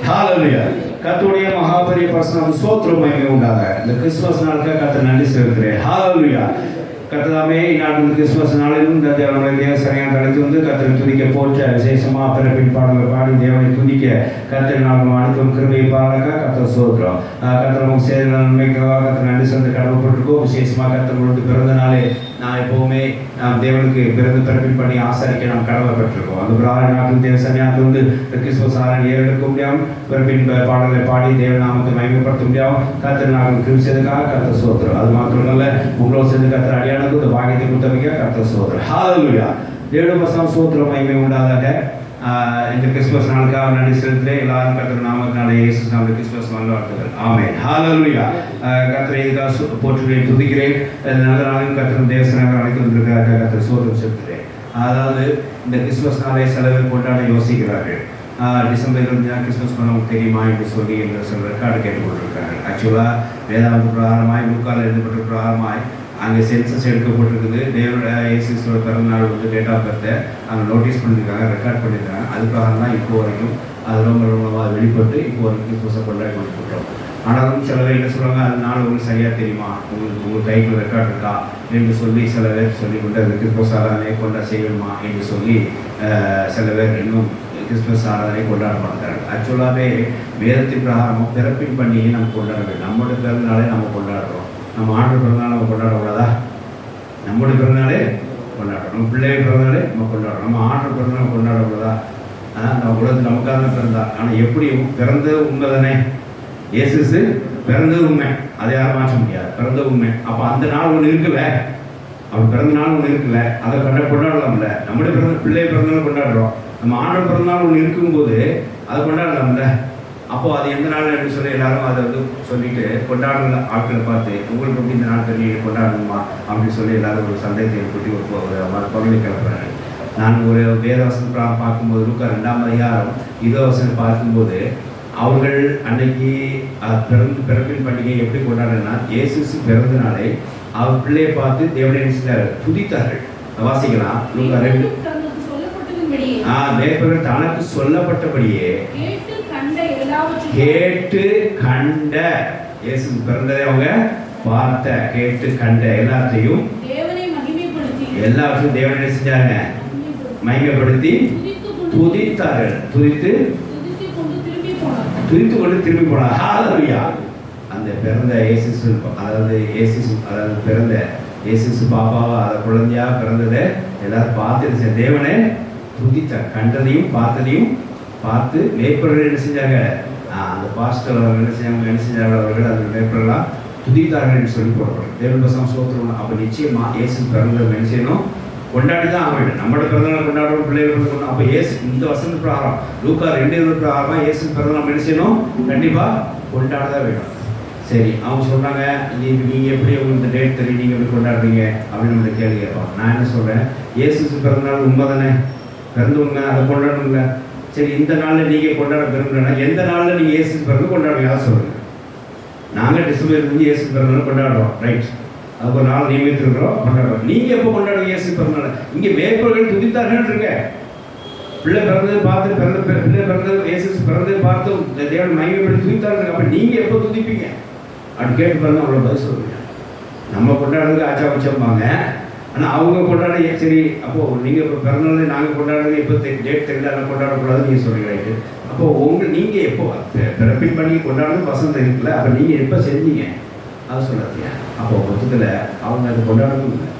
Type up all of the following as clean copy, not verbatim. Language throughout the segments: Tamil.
ஹalleluya. கர்த்தருடைய மகாபெரிய பரிசுத்தம் ஸ்தோத்திரம் மகிமை உண்டாக. இந்த கிறிஸ்துமஸ் நாளுக்கு கர்த்தர் நன்றி செலுத்துகிறேன். ஹalleluya. கர்த்தாவே இந்நாள் கிறிஸ்துமஸ் நாளிலும் இந்த தேவனுடைய தேவசனையாக அழைத்து வந்து கர்த்தரை துதிக்க போற்ற விசேஷமாக பிறப்பின் பாடல்கள் பாடி தேவனை துதிக்க கர்த்தர் நாங்கள் அனைத்தும் கிருபையை பாருங்க. கர்த்தர் ஸ்தோத்திரம். கர்த்தர் நமக்கு செய்த நன்மைக்காக கர்த்தர் நன்றி செலுத்த கடமைப்பட்டிருக்கோம். விசேஷமாக கர்த்தர்களுக்கு பிறந்த நாளே நான் எப்போவுமே நாம் தேவனுக்கு பிறப்பின் பண்ணி ஆசரிக்க நாம் கடமைப்பட்டிருக்கோம். அந்த பிராய நாட்கள் தேவசனையாக வந்து கிறிஸ்துமஸ் ஆராய் ஏறெடுக்க முடியாமல் பிறப்பின் பாடலை பாடி தேவ நாமத்தை மகிமைப்படுத்த முடியாமல் கர்த்தர் நாங்கள் கிருபை செய்ததுக்காக கர்த்தர் ஸ்தோத்திரம். அது மாத்திரமல்ல உங்களோடு சேர்ந்து கர்த்தர் அடியான இந்த பாக்கியத்தை கொடுத்தவங்க கர்த்தர் ஸ்தோத்திரம். ஹalleluya. தேவனுடைய பரிசுத்த ஸ்தோத்திரம் மகிமை உண்டாதாக. இந்த கிறிஸ்துமஸ் நாளுக்காக நன்றி செலுத்துகிறேன். எல்லாரும் கர்த்தர் நாமத்தினாலே இயேசு நாமத்தில் கிறிஸ்துமஸ் வாழ்த்துக்கள். ஆமென். ஹalleluya. கர்த்தரை இதுக்காக போற்றுகிறேன், துதிக்கிறேன். நல்ல நாளில் கர்த்தர் தேவசனங்கள் அழைத்து வந்திருக்கிறார்கள். கர்த்தர் ஸ்தோத்திரம் செலுத்துகிறேன். அதாவது இந்த கிறிஸ்துமஸ் நாளை சில பேர் கொண்டாட யோசிக்கிறார்கள். டிசம்பர் 20 கிறிஸ்துமஸ் பண்ண தெரியுமா என்று சொல்லி என்று சில ரெக்கார்டு கேட்டுக்கொண்டிருக்கிறார்கள். ஆக்சுவலாக வேதாந்த பிரகாரமாய் லூக்காவில் எழுதப்பட்ட பிரகாரமாய் அங்கே சென்சஸ் எடுக்கப்பட்டிருக்குது. தேவனோட இயேசுவோட பிறந்த நாள் வந்து டேட் ஆஃப் பர்த்தை அங்கே நோட்டீஸ் பண்ணியிருக்காங்க, ரெக்கார்ட் பண்ணியிருக்காங்க. அதுக்காக தான் இப்போ வரைக்கும் அது ரொம்ப வெளிப்பட்டு இப்போ வரைக்கும் புதுசாக கொண்டாடி கொண்டிருக்கிறோம். ஆனாலும் சில பேர் என்ன சொல்லுவாங்க, அது நாள் உங்களுக்கு சரியாக தெரியுமா, உங்களுக்கு கைக்கு ரெக்கார்ட் இருக்கா என்று சொல்லி சில பேர் சொல்லி கொண்டு அது கிறிஸ்துமஸ் ஆராதனை கொண்டாட செய்யணுமா என்று சொல்லி சில பேர் இன்னும் கிறிஸ்துமஸ் ஆராதனை கொண்டாட மாட்டாங்க. ஆக்சுவலாகவே வேதத்தின் பிரகாரமும் பிறப்பின் பண்ணியை நம்ம கொண்டாட வேண்டும். நம்மளுடைய பிறந்தநாளே நம்ம கொண்டாடுறோம். நம்ம ஆண்டு பிறந்தநாள் நம்ம கொண்டாடக்கூடாதா? நம்முடைய பிறந்தநாளே கொண்டாடுறோம். நம்ம பிள்ளைகள் பிறந்தநாளே நம்ம கொண்டாடுறோம். நம்ம ஆண்டு பிறந்தநாள் கொண்டாடக்கூடாதா? நம்ம உலகத்தில் நமக்காக தான் பிறந்தா. ஆனால் எப்படி பிறந்தது உண்மை தானே? இயேசு பிறந்தது உண்மை, அதை யாரும் மாற்ற முடியாது. பிறந்த உண்மை. அப்போ அந்த நாள் ஒன்று இருக்குல்ல, அவன் பிறந்த நாள் ஒன்று இருக்குல்ல, அதை கொண்டாடலாம்ல. நம்முடைய பிள்ளை பிறந்தநாள் கொண்டாடுறோம். நம்ம ஆண்டு பிறந்தநாள் ஒன்று இருக்கும்போது அதை கொண்டாடலாம்ல. அப்போது அது எந்த நாள் என்று சொல்லி எல்லாரும் அதை வந்து சொல்லிட்டு கொண்டாடுற ஆட்களை பார்த்து உங்களுக்கு எப்படி இந்த நாள் தெரியும் கொண்டாடணுமா அப்படின்னு சொல்லி எல்லாரும் ஒரு சந்தேகத்தை ஏற்படுத்தி ஒரு பகுதி கிளப்புறாங்க. நான் ஒரு வேதவசனம் பார்க்கும்போது லூக்கா 2ஆம் அதிகாரம் 20 வசனம் பார்க்கும்போது அவர்கள் அன்னைக்கு பிறப்பின் பண்டிகை எப்படி கொண்டாடுறதுன்னா, இயேசு பிறந்த நாளை அவர் பிள்ளையை பார்த்து தேவனை துதித்தார்கள். வாசிக்கலாம். லூக்கா 2 மேற்பர்கள் தனக்கு சொல்லப்பட்டபடியே கேட்டு கண்ட இயேசு பிறந்ததை அவங்க பார்த்த கேட்டு கண்ட எல்லாத்தையும் தேவனை செஞ்சாங்க, மகிமைப்படுத்தி துதித்தார்கள். துதித்து கொண்டு திரும்பி போனார். ஹalleluya. அந்த பிறந்த இயேசு அதாவது பிறந்த இயேசு பாப்பாவா அதை குழந்தையா பிறந்ததை எல்லாரும் பார்த்து தேவனை துதித்தார். கண்டதையும் பார்த்ததையும் பார்த்து மேற்பர்கள் என்ன செஞ்சாங்க, அந்த பாஸ்டர் அவர்கள் என்ன செஞ்சார்கள் அவர்கள் அந்த மேற்பர்களாக துதித்தார்கள் என்று சொல்லி போடுறோம். தேவன் பசங்க சோத்திரம். அப்போ நிச்சயமாக இயேசு பிறந்த என்ன செய்யணும், கொண்டாடி தான் ஆக வேண்டும். நம்மளோட பிறந்தநாள் கொண்டாடுறோம், பிள்ளைகள் கொண்டாடும். அப்போ இயேசு இந்த வசந்த பிரகாரம் லூக்கா 2 பிரகாரமாக இயேசு பிறந்தநாள் என்ன செய்யணும், கண்டிப்பாக கொண்டாட தான் வேண்டும். சரி, அவங்க சொல்கிறாங்க, நீங்கள் எப்படி உங்களுக்கு இந்த டேட் தெரியும், நீங்கள் எப்படி கொண்டாடுறீங்க அப்படின்னு நம்மளை கேள்வி கேட்பாங்க. நான் என்ன சொல்கிறேன், இயேசு பிறந்தநாள் உண்மை தானே, பிறந்த உண்மை, அதை கொண்டாடணும்ல. சரி, இந்த நாளில் நீங்கள் கொண்டாட விரும்புகிறேன்னா எந்த நாளில் நீங்கள் இயேசு பிறகு கொண்டாடுவீங்க அதை சொல்லுங்கள். நாங்கள் டிசம்பர் 20 இயேசு பிறந்தநாள் கொண்டாடுறோம், ரைட். அதுக்கு ஒரு நாள் நியமித்திருக்கிறோம், கொண்டாடுறோம். நீங்கள் எப்போ கொண்டாடுவீங்க இயேசு பிறந்தநாள்? இங்கே மேற்பர்கள் துதித்தார்கள் இருக்க, பிள்ளை பிறந்தது பார்த்து பிள்ளை பிறந்தது இயேசு பிறந்தது பார்த்து தேவன் மகிமைப்படுத்தி துதித்தார்கள். அப்போ நீங்கள் எப்போ துதிப்பீங்க அப்படின்னு கேட்டு பாருங்க, அவ்வளோ பதில் சொல்லுவீங்க. நம்ம கொண்டாடுறதுக்கு ஆச்சா வச்சோம்பாங்க, ஆனால் அவங்க கொண்டாட சரி. அப்போது நீங்கள் இப்போ பிறந்தநாள் நாங்கள் கொண்டாடுறது எப்போ டேட் தெரியல, அதெல்லாம் கொண்டாடக்கூடாதுன்னு நீங்கள் சொல்கிறீங்க. அப்போது நீங்கள் எப்போ பிறப்பின் பண்ணி கொண்டாடுறது வசந்தம் இருக்குல்ல, அப்போ நீங்கள் எப்போ செஞ்சீங்க அது சொல்லாதீங்க. அப்போ மொத்தத்தில் அவங்க அது கொண்டாடணும் இல்லை.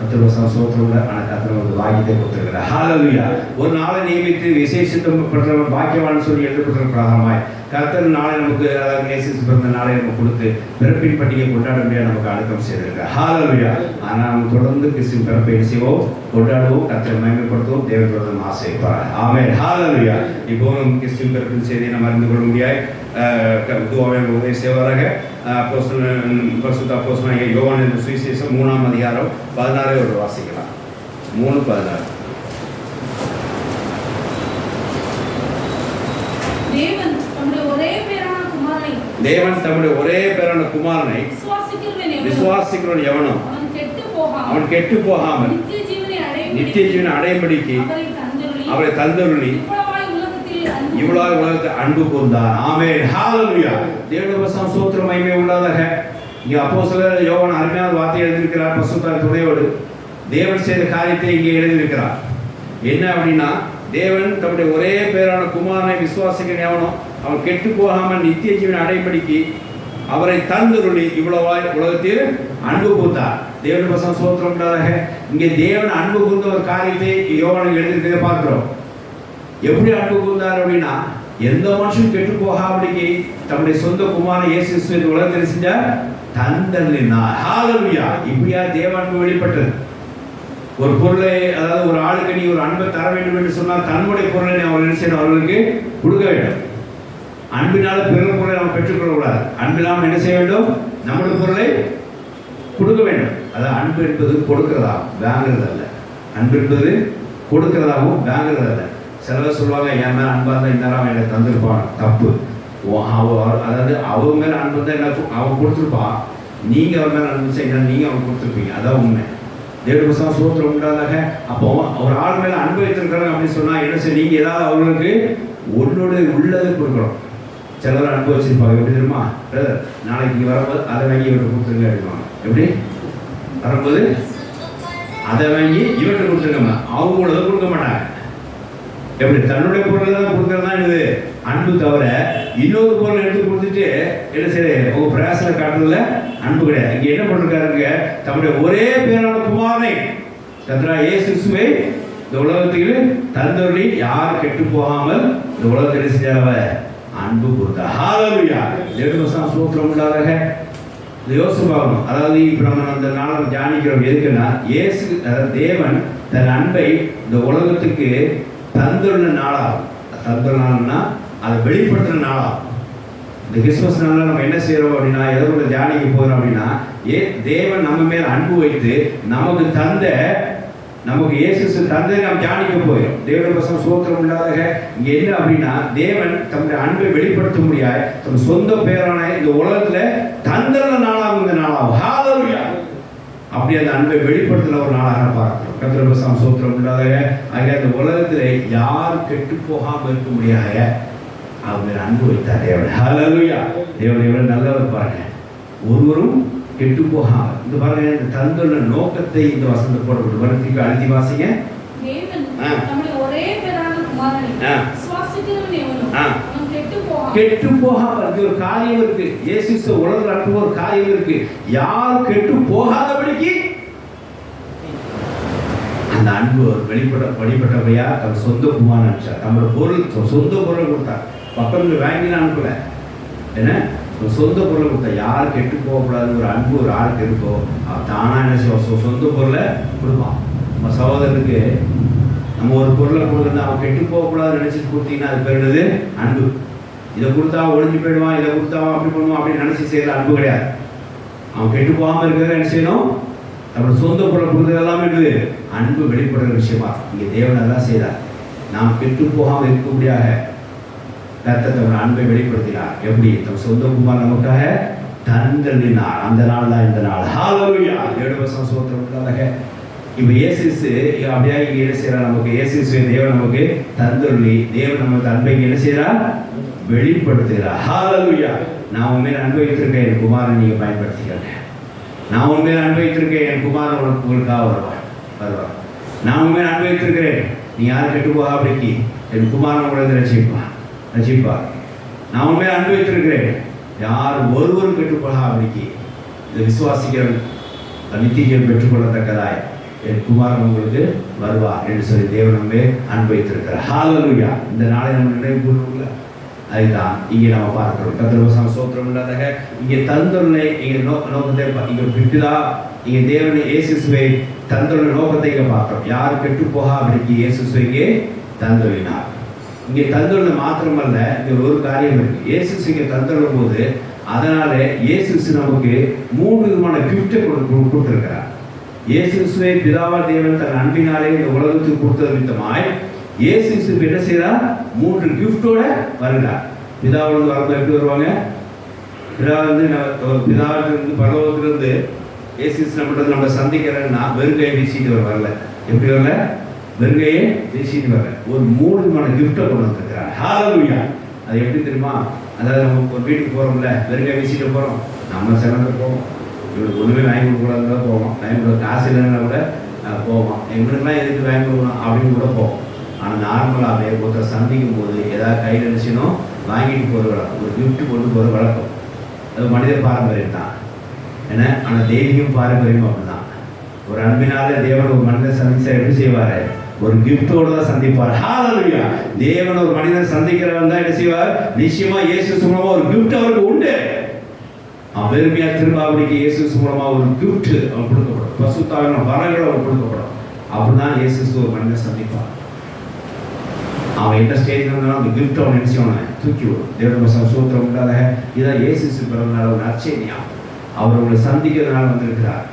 10 வருஷம் சோத்திரம்ல, ஆனால் கத்திர ஒரு பாக்கியத்தை கொடுத்துருக்கிறார். ஹalleluya. ஒரு நாளை நியமித்து விசேஷப்படுறவன் பாக்கியவான்னு சொல்லி எழுதப்பட்ட பிரகாரமாய் கர்த்தர் நாளை நமக்கு இயேசு பிறந்த நாளை நம்ம கொடுத்து பிறப்பின் பண்டிகை கொண்டாட முடியாது நமக்கு அடக்கம் செய்திருக்கிறார். ஹalleluya. ஆனால் நம்ம தொடர்ந்து கிறிஸ்துவின் பிறப்பை செய்வோம், கொண்டாடுவோம், கர்த்தரை மகிமைப்படுத்துவோம், தேவன் தொடர்ந்து ஆசைப்பார். ஆமென். ஹalleluya. இப்போ நம்ம கிறிஸ்துவின் பிறப்பின் செய்தியை நம்ம அறிந்து கொள்ள முடியாது. துவாவை உதவி செய்வாராக. பரிசுத்த அப்போஸ்தலனாகிய யோவான் என்ற சுவிசேஷம் 3ஆம் அதிகாரம் 16 வாசிக்கலாம். 3:16. தேவன் தம்முடைய ஒரே பேரான குமாரனை விசுவாசிக்கிறவன் எவனோ அவன் கெட்டு போகாமல் நித்திய ஜீவனை அடையும்படிக்கு அவரை தந்தருளி இவ்வளவு உலகத்தை அன்பு கூர்ந்தார். ஆமென், ஹalleluya. தேவனுடைய வசனம் ஸ்தோத்திரம் மகிமை உள்ளதாக. இங்க அப்போஸ்தலர் யோவான் அருமையான வார்த்தை எழுதியிருக்கிறார் பரிசுத்த துணையோடு. தேவன் செய்த காரியத்தை இங்கே எழுதியிருக்கிறார். என்ன அப்படின்னா, தேவன் தம்முடைய ஒரே பேரான குமாரனை விசுவாசிக்க எவனோ அவன் கெட்டு போகாமல் நித்திய ஜீவனை அடைபடிக்கு அவரை தந்தருளி இவ்வளவாய் உலகத்தில் அன்பு கூர்ந்தார். தேவனுடைய வசனம் ஸ்தோத்திரம் உள்ளதாக. இங்கே தேவன் அன்பு கூர்ந்த ஒரு காரியத்தை யோவான் எழுதியிருக்கிறதை பார்க்கிறோம். எப்படி அன்பு கூர்ந்தார் அப்படின்னா, எந்த மனுஷனும் கெட்டு போகாமடிக்கு தம்முடைய சொந்த குமாரன் இயேசு கிறிஸ்து உலகத்தில் செஞ்சார், தந்தருளினார். ஹalleluya. இப்படியா தேவ அன்பு வெளிப்பட்டது. ஒரு பொருளை, அதாவது ஒரு ஆளுக்கு நீ ஒரு அன்பை தர வேண்டும் என்று சொன்னால் தன்னுடைய பொருளை அவர்களுக்கு கொடுக்க வேண்டும். அன்பினால பிறர் பொருளை நாம் பெற்றுக்கொள்ளக்கூடாது. அன்பினால் என்ன செய்ய வேண்டும்? நம்முடைய பொருளை கொடுக்க வேண்டும். அதாவது அன்பு என்பது கொடுக்கிறதாகும், வாங்குறது அல்ல. அன்பு என்பது கொடுக்கிறதாகவும் வாங்குறது அல்ல. சிலர் சொல்லுவாங்க, என் மேலே அன்பா இருந்தால் இந்த நேரம் எனக்கு தந்திருப்பான். தப்பு. அதாவது அவங்க மேலே அன்பு தான் என்ன அவன் கொடுத்துருப்பான். நீங்கள் அவர் மேலே அன்பு செய்யணும், நீங்கள் அவன் கொடுத்துருப்பீங்க. அதான் உண்மை. தேவனுடைய வசனம் ஸ்தோத்திரம் உண்டாதாக. அப்போ ஒரு ஆள் மேலே அன்பு வைத்திருக்கிறாங்க அப்படின்னு சொன்னால் என்ன செய்ய, நீங்கள் ஏதாவது அவர்களுக்கு உன்னோட உள்ளதை கொடுக்கணும். சிலர் அன்பு வச்சிருப்பாங்க. எப்படி தெரியுமா? நாளைக்கு இங்கே வரும்போது அதை வாங்கி இவர்கிட்ட கொடுத்துருங்க அப்படிவாங்க. எப்படி வரும்போது அதை வாங்கி இவர்கிட்ட கொடுத்துருக்காங்க, அவங்களத கொடுக்க மாட்டாங்க. எப்படி தன்னுடைய பொருளை தான் கொடுக்கறதா இது அன்பு. தவிர இன்னொரு பொருள் எடுத்து கொடுத்துட்டு என்ன சரி உங்க பிரயாசனை காட்டுறதுல அன்பு கிடையாது. இங்க என்ன பண்ணிருக்காருங்க, தம்முடைய ஒரே பேரான குமாரனை கர்த்தராகிய இயேசு கிறிஸ்துவை இந்த உலகத்தில் தந்தருளி யார் கெட்டு போகாமல் இந்த உலகத்தில் செஞ்சார், அன்பு கூர்ந்தார். ஹalleluya. தேவனுடைய வசனம் ஸ்தோத்திரம் உண்டாதாக. யோசிச்சு பார்க்கணும். அதாவது இப்போ நம்ம அந்த நாளை தியானிக்கிறோம். எதுக்குன்னா, இயேசு அதாவது தேவன் தன் அன்பை இந்த உலகத்துக்கு தந்துள்ள நாளாகும். தந்துள்ள நாள்னா அதை வெளிப்படுத்துகிற நாளாகும். இந்த கிறிஸ்துமஸ் நாளில் நம்ம என்ன செய்கிறோம் அப்படின்னா, எதோட தியானிக்க போகிறோம் அப்படின்னா, தேவன் நம்ம மேல் அன்பு வைத்து நமக்கு தந்த, நமக்கு இயேசு தந்தை நாம் தியானிக்க போகிறோம். தேவனுடைய வசனம் ஸ்தோத்திரம் உண்டாதாக. இங்கே என்ன அப்படின்னா, தேவன் தம்முடைய அன்பை வெளிப்படுத்த முடியாது தம் சொந்த பேரான இந்த உலகத்துல தந்துள்ள நாளாகும். இந்த நாளாகும். ஹalleluya. அப்படி அந்த அன்பை வெளிப்படுத்தின ஒரு நாளாக பார்க்கிறோம். கர்த்தருடைய வசனம் ஸ்தோத்திரம் உண்டாதாக. ஆகிய அந்த உலகத்திலே யார் கெட்டு போகாமல் இருக்க முடியாத அவர் அன்பு வைத்தார் தேவன். ஹalleluya. தேவன் எவ்வளவு நல்லவர் பாருங்க. ஒருவரும் கெட்டு போகாமல். இந்த பாருங்க, இந்த தந்துள்ள நோக்கத்தை இந்த வசனத்தை போடப்பட்டு வருத்திக்கு அழுதி வாசிங்க. கெட்டு போகாமல் ஒரு காரியம் இருக்கு. இயேசு உலகில் அனுப்பும் ஒரு காரியம் இருக்கு. யார் கெட்டு போகாதபடிக்கு அந்த அன்பு வெளிப்பட்டவையா தம் சொந்த குமாரன் அனுப்பிச்சார். நம்மளோட பொருள் சொந்த பொருள் கொடுத்தார். பக்கத்துல வாங்கினா அனுப்பல. என்ன சொந்த பொருளை கொடுத்தா யார் கெட்டு போகக்கூடாது ஒரு அன்பு ஒரு ஆளுக்கு இருக்கோ தானா என்ன செய்வோம், சொந்த பொருளை கொடுப்பான். நம்ம சகோதரனுக்கு நம்ம ஒரு பொருளை கொடுக்குறது அவன் கெட்டு போகக்கூடாதுன்னு நினைச்சிட்டு கொடுத்தீங்கன்னா அது பேர் என்னது? அன்பு. இதை கொடுத்தா ஒழிஞ்சு போயிடுவான், இதை கொடுத்தா அப்படி பண்ணுவான் அப்படின்னு நினைச்சு செய்யற அன்பு கிடையாது. அவன் கெட்டு போகாமல் இருக்கிறத என்ன செய்யணும்? நம்மளோட சொந்த பொருளை கொடுக்குறது எல்லாமே என்னது? அன்பு வெளிப்படுற விஷயமா. இங்கே தேவன் எல்லாம் செய்தார். நாம் கெட்டு போகாமல் இருக்கும்படியாக கர்த்தர் தம்முடைய அன்பை வெளிப்படுத்தினார். எப்படி? தம் சொந்த குமாரன் நமக்காக தந்தளினார். அந்த நாள் தான் இந்த நாள். ஹalleluya. தேவனுடைய வசனம் ஸ்தோத்திரம் உண்டாதாக. இப்போ இயேசு அப்படியே இங்கே என்ன செய்யறார்? நமக்கு இயேசு தேவன் நமக்கு தந்தருளி தேவன் நமக்கு அன்பை என்ன செய்யறார்? வெளிப்படுத்துகிறார். ஹalleluya. நான் உண்மையில அன்பை வைத்திருக்கேன், என் குமாரன் நீங்க பயன்படுத்திக்கிறேன். நான் உண்மையில அன்பை வைத்திருக்கேன், என் குமாரன் உங்களுக்காக வருவார். நான் உண்மையில அன்பை வைத்திருக்கிறேன், நீ யாரும் கெட்டு போகாபடிக்கு என் குமாரன் உங்களை ரசிப்பார். நான் உண்மையில அன்பு வைத்திருக்கிறேன், யார் ஒருவரும் கெட்டு போகாபடிக்கு இதை விசுவாசிக்கிற நித்தியம் பெற்றுக்கொள்ளத்தக்கதாய் என் குமாரன் உங்களுக்கு வருவார் என்று சொல்லி தேவன் நம்மை அன்பு வைத்திருக்கிறார். ஹalleluya. இந்த நாளை நம்ம நினைவு கூறுவோம்ல, அதுதான் இங்கே நம்ம பார்க்கிறோம். கர்த்தருடைய வசனம் ஸ்தோத்திரம் உண்டாதாக. இங்கே தந்துள்ள இங்கே நோக்கத்தை இங்கே பிடித்ததா இங்கே தேவனை இயேசுவை தந்துள்ள நோக்கத்தை இங்கே பார்க்கிறோம். யார் கெட்டு போகாபடிக்கு இயேசுவை இங்கே தந்துள்ளினார். இங்கே தந்துள்ள மாத்திரமல்ல, இங்கே ஒரு காரியம் இருக்கு. இயேசு இங்கே தந்துள்ளும் போது அதனால இயேசு நமக்கு 3 விதமான கிஃப்டை கொடுத்திருக்கிறார். இயேசுவை பிதாவா தேவன் தன் அன்பினாலே இந்த உலகத்துக்கு கொடுத்தது நிமித்தமாய் இயேசு என்ன செய்தார்? 3 கிஃப்டோட வருகிறார். பிதாவிலிருந்து வரும்போது எப்படி வருவாங்க? பிதாவிலிருந்து பரலோகத்திலிருந்து இயேசு நம்மளை சந்திக்கிறேன்னா வெறும் கை வீசிட்டு வரல. எப்படி வரல? வெறுங்கையே வீசிட்டு வர ஒரு 3 விதமான கிஃப்ட்டை கொண்டு வந்திருக்கிறார். ஹalleluya. அது எப்படி தெரியுமா? அதாவது நம்ம ஒரு வீட்டுக்கு போகிறோம்ல, வெறுங்கை வீசிட்டு போகிறோம், நம்ம சிறந்த போவோம், இவனுக்கு ஒன்றுமே வாங்கி கொடுக்கூடாதுன்னு கூட போவோம், வாங்கி கொடுக்க காசு இல்லைன்னா கூட போவோம், எங்களுக்குலாம் எதுக்கு வாங்கி கொடுக்கணும் அப்படின்னு கூட போவோம். ஆனால் நார்மலாகவே ஒருத்தர் சந்திக்கும் போது ஏதாவது கையில் நினச்சினோ வாங்கிட்டு போகிற வழக்கம், ஒரு கிஃப்ட் கொண்டு போகிற வழக்கம், அது மனித பாரம்பரியம் தான். ஏன்னா ஆனால் தெய்வீகம் பாரம்பரியம் அப்படி தான். ஒரு அன்பினால தேவன் ஒரு மனிதன் சந்திச்சா எப்படி செய்வார்? ஒரு கிஃப்டோடு தான் சந்திப்பார். ஹalleluya. தேவன் ஒரு மனிதன் சந்திக்கிறவன் தான் என்ன செய்வார்? நிச்சயமா இயேசு மூலமா ஒரு கிஃப்ட் அவருக்கு உண்டு. வெறுமையா திரும்பாவடிக்கு இயேசு மூலமா ஒரு கிஃப்ட் அவன் கொடுக்கப்படும், பசுத்தாவின வரங்கள் அவன் கொடுக்கப்படும். அப்படிதான் இயேசு ஒரு மனிதன் சந்திப்பார். அவன் என்ன ஸ்டேஜ்ல இருந்தாலும் அந்த கிஃப்ட் அவன் நினைச்சவன தூக்கி விடும். தேவனுடைய சூத்திரம் உண்டாத இதான் இயேசு பிறந்தனால ஒரு நற்செய்தியா அவர் உங்களை சந்திக்கிறதுனால வந்திருக்கிறார்,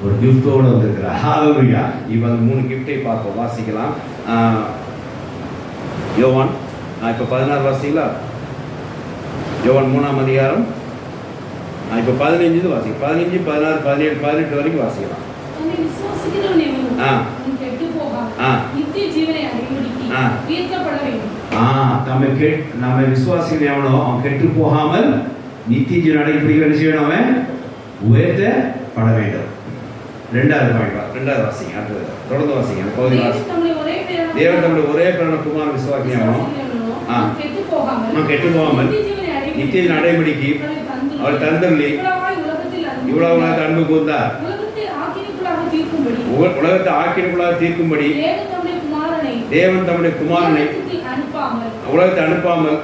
ஒரு கிஃப்டோடு வந்திருக்கிறார். ஹalleluya. இப்போ அந்த 3 கிஃப்டை பார்ப்போம், வாசிக்கலாம். யோவான் இப்போ 16 வாசிங்களா? யோவான் 3ஆம் அதிகாரம் இப்போ 15 வாசிக்கலாம். 15, 16, 17, 18 வரைக்கும் வாசிக்கலாம். நம்ம விசுவாசிகள் எவனோ அவன் கெட்டு போகாமல் நித்திய ஜீவனை அடையக்கூடிய என்ன செய்யணும்? அவன் உயர்த்தப்பட வேண்டும். 2வது பாயிண்ட், 2வது வாசிங்க, அடுத்தது தொடர்ந்து வாசிங்க. அந்த பகுதி வாசிங்க. தேவன் தம்முடைய ஒரே பிறந்த குமாரன் விசுவாசியானோ கெட்டு போகாமல் நித்திய ஜீவனை அடையும்படிக்கு அவர் தந்தருளி இவ்வளவு உலகத்தை அன்பு கூர்ந்தார். உலகத்தை ஆக்கினைக்குள்ளாக தீர்க்கும்படி தேவன் தம்முடைய குமாரனை உலகத்தை அனுப்பாமல்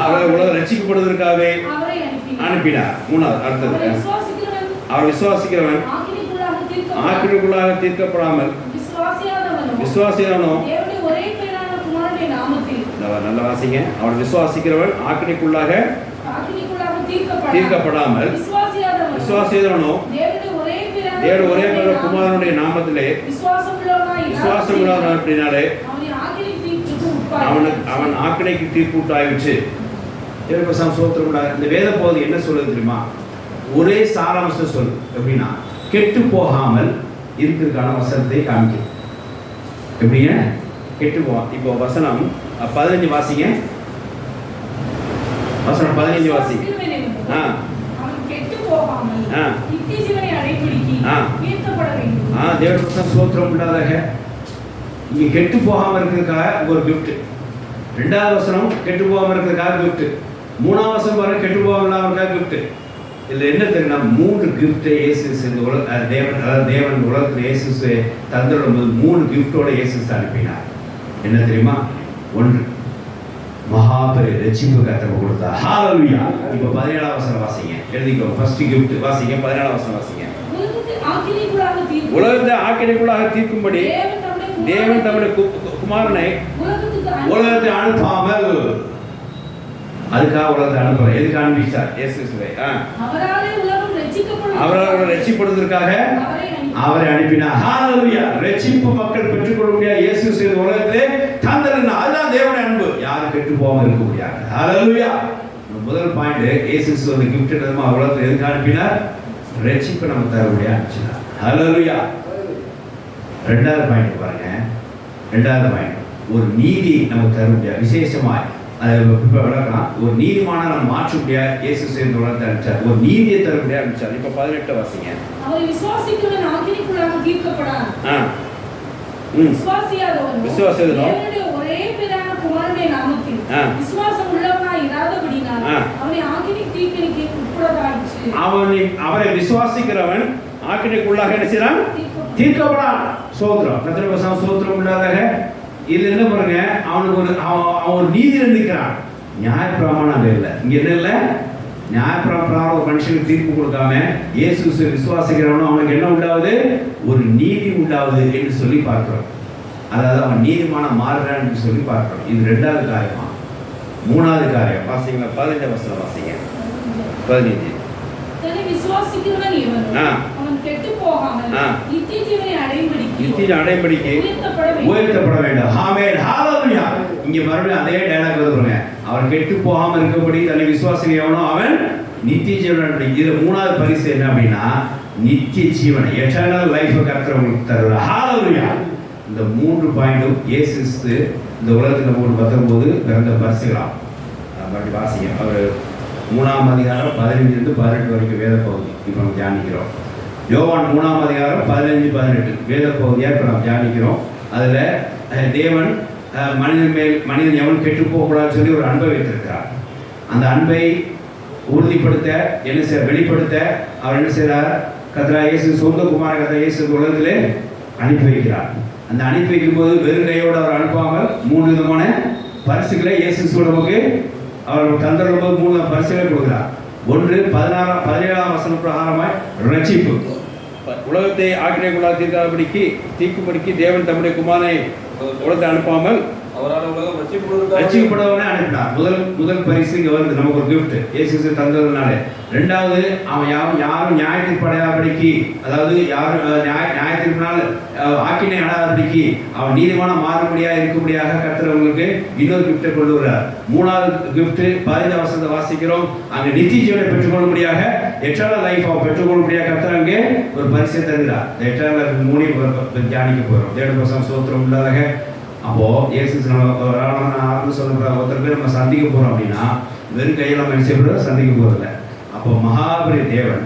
அவரை உலகம் ரட்சிக்கப்படுவதற்காகவே அனுப்பினார். 3வது அடுத்தது, அவர் விசுவாசிக்கிறவன் ஆக்கினைக்குள்ளாக தீர்க்கப்படாமல் விசுவாசியானோ நல்ல வாசிங்க. அவர் விசுவாசிக்கிறவன் ஆக்கினைக்குள்ளாக தீர்க்கப்படாமல் விசுவாசியானோ தேவனுடைய ஒரே பிறந்த குமாரனுடைய நாமத்திலே விசுவாசம் அப்படினாலே அவன் ஆக்கினைக்கு தீர்ப்புட்டாயிடுச்சு. இந்த வேத பகுதி என்ன சொல்லுது தெரியுமா? ஒரே சாராம்சம் சொல்லு. எப்படின்னா கெட்டு போகாமல் இருக்கிறதுக்கான வசனத்தை காமிக்கும். எப்படிங்க கெட்டு போவான்? இப்போ வசனம் 15 வாசிங்க. வசனம் 15 வாசிங்க. தேவனுக்கு ஸ்தோத்திரம் உண்டாதாக. இங்க கெட்டு போகாம இருக்கிறதுக்காக ஒரு கிஃப்ட். 2வது வசனம் கெட்டு போகாம இருக்கிறதுக்காக கிஃப்ட். 3வது வசனம் பாருங்க கெட்டு போகாம கிஃப்ட். இதுல என்ன தெரியுமா? 3 கிஃப்டை இயேசு இந்த தேவன் உலகத்தில் இயேசு தந்துடும் போது 3 கிஃப்டோட இயேசு அனுப்பினார். என்ன தெரியுமா? 1 மகாபெரிய ரட்சிப்பு கர்த்தர் கொடுத்தார். ஹalleluya. இப்போ 17வது வசனம் வாசிங்க, எழுதிக்கோ. ஃபர்ஸ்ட் கிஃப்ட் வாசிங்க, 17வது வசனம் வாசிங்க. உலகத்தை ஆக்கினைக்குள்ளாக தீர்க்கும்படி தேவன் தம்முடைய குமாரனை உலகத்தை அனுப்பாமல், அதுக்காக உலகத்தை அனுப்புவார். எதுக்கு அனுப்பிச்சார்? இயேசுவை அவரால் ரட்சிக்கப்படுவதற்காக அவரை அனுப்பினார். ஹalleluya. ரட்சிப்பு மக்கள் பெற்றுக்கொள்ள முடியாது. இயேசு செய்த உலகத்திலே தந்தல்னா அதுதான் தேவனுடைய அன்பு. யாரும் கெட்டு போகாம இருக்க முடியாது. ஹalleluya. முதல் பாயிண்ட், இயேசு சொன்ன கிஃப்ட் என்னமா? உலகத்தை எதுக்கு அனுப்பினார்? ரட்சிப்பு நம்ம தர முடியாது அனுப்பினார். ஹalleluya. 2வது பாயிண்ட் பாருங்க. 2வது பாயிண்ட், ஒரு நீதி நமக்கு தர முடியாது. விசேஷமாய் அதை விளக்கலாம். ஒரு நீதிமான நம்ம மாற்ற முடியாது. இயேசு செய்த உலகத்தை அனுப்பிச்சார். ஒரு நீதியை தர முடியாது அனுப்பிச்சார். இப்போ 18 வாசிங்க. அவர் விசுவாசிக்கிறவன் ஆக்கினைக்குள்ளாக தீர்க்கப்படான். விசுவாசியாதவனோ தேவனுடைய ஒரே பிதான குமாரனுடைய நாமத்தில் விசுவாசம் உள்ளவனாய் இராதபடியினால் அவனை ஆக்கினைக்கு தீர்க்கணிக்கு உட்பட்டதாயிற்று. அவரை விசுவாசிக்கிறவன் ஆக்கினைக்குள்ளாக என்ன செய்றான்? தீர்க்கப்படான். சோத்திரம். கர்த்தருக்கு சோத்திரம் உண்டாதாக. இது என்ன பாருங்க, அவனுக்கு ஒரு நீதியில் நிற்கிறான். நியாயப்பிரமாணம் இல்லை. இங்க என்ன இல்லை? நியாயப்பிரமாணம் ஒரு மனுஷனுக்கு தீர்ப்பு கொடுக்காம இயேசு விசுவாசிக்கிறவனும் அவனுக்கு என்ன உண்டாவது? ஒரு நீதி உண்டாவது என்று சொல்லி பார்க்கிறோம். அதாவது அவன் நீதிமான மாறுறான் என்று சொல்லி பார்க்கிறோம். இது 2வது காரியமா? 3வது காரியம் வாசிங்க. 15 வசனம் வாசிங்க. 15. விசுவாசிக்கிறவன் எவனோ அவன் கெட்டு போகாமல் நித்திய ஜீவனை அடையும்படிக்கு உயர்த்தப்பட வேண்டும். ஆமென். ஹalleluya. இங்க மறுபடியும் அதே டயலாக் வருதுங்க. அவன் கெட்டு போகாம இருக்கபடி தன்னை விசுவாசிக்கிறவன் எவனோ அவன் நித்திய ஜீவனை அடையும். இது 3வது பரிசு என்ன அப்படின்னா நித்திய ஜீவனை, எட்டர்னல் லைஃப் கர்த்தர் உங்களுக்கு தருவார். ஹalleluya. இந்த 3 பாயிண்டும் இயேசு கிறிஸ்து இந்த உலகத்தில் 3:19 பிறந்த பரிசுகளாம். அப்படி வாசிங்க. அவர் 3ஆம் அதிகாரம் 15-18 வரைக்கும் வேத பகுதி இப்போ நம்ம தியானிக்கிறோம். யோவான் 3ஆம் அதிகாரம் 15-18 வேத பகுதியாக இப்போ நம்ம தியானிக்கிறோம். அதில் தேவன் மனிதன் எவன் கெட்டு போகக்கூடாதுன்னு சொல்லி ஒரு அன்பை வைத்திருக்கிறார். அந்த அன்பை உறுதிப்படுத்த வெளிப்படுத்த அவர் என்ன செய்கிறார்? கர்த்தராகிய இயேசு சொந்த குமார கர்த்தராகிய இயேசு உலகத்திலே அனுப்பி வைக்கிறார். அந்த அனுப்பி வைக்கும்போது வெறும் கையோடு அவர் அனுப்பாமல் 3 விதமான பரிசுகளை இயேசு நமக்கு அவர் தந்தரும்போது 3 பரிசுகளை கொடுக்கிறார். ஒன்று 17ஆம் வசனம் பிரகாரமாய் ரட்சிப்பு. உலகத்தை ஆக்கினைக்குள்ளாக தீர்க்கும்படிக்கு தேவன் தம்முடைய குமாரனை உலகத்தை அனுப்பாமல் அவரால் உலகம் ரட்சிக்கப்படுவவனே அனுப்பினார். முதல் பரிசு இங்கே வருது, நமக்கு ஒரு கிஃப்ட் இயேசு தந்ததுனால. ரெண்டாவது, அவன் யாரும் நியாயத்திற்படையாதபடிக்கு, அதாவது யாரும் நியாயத்திற்பினால் ஆக்கினை அடாதபடிக்கு அவன் நீதிமான மாறுபடியாக இருக்கும்படியாக கர்த்தர் இன்னொரு கிஃப்டை கொண்டு வருகிறார். 3வது கிஃப்ட் 15 வசனத்தை வாசிக்கிறோம். அங்கே நித்திய ஜீவனை பெற்றுக்கொள்ளும்படியாக எட்டர்னல் லைஃப் அவன் பெற்றுக்கொள்ளும்படியாக கர்த்தர் அங்கே ஒரு பரிசை தருகிறார். இந்த எட்டர்னல் லைஃப் 3 தியானிக்க போகிறோம். தேவனுக்கு ஸ்தோத்திரம் உள்ளதாக. அப்போ இயேசு ஆரம்பம் சொல்ற ஒருத்தர் பேர் நம்ம சந்திக்க போறோம் அப்படின்னா வெறும் கையில் நம்ம என்ன சந்திக்க போறதில்ல. அப்போ மகாபெரிய தேவன்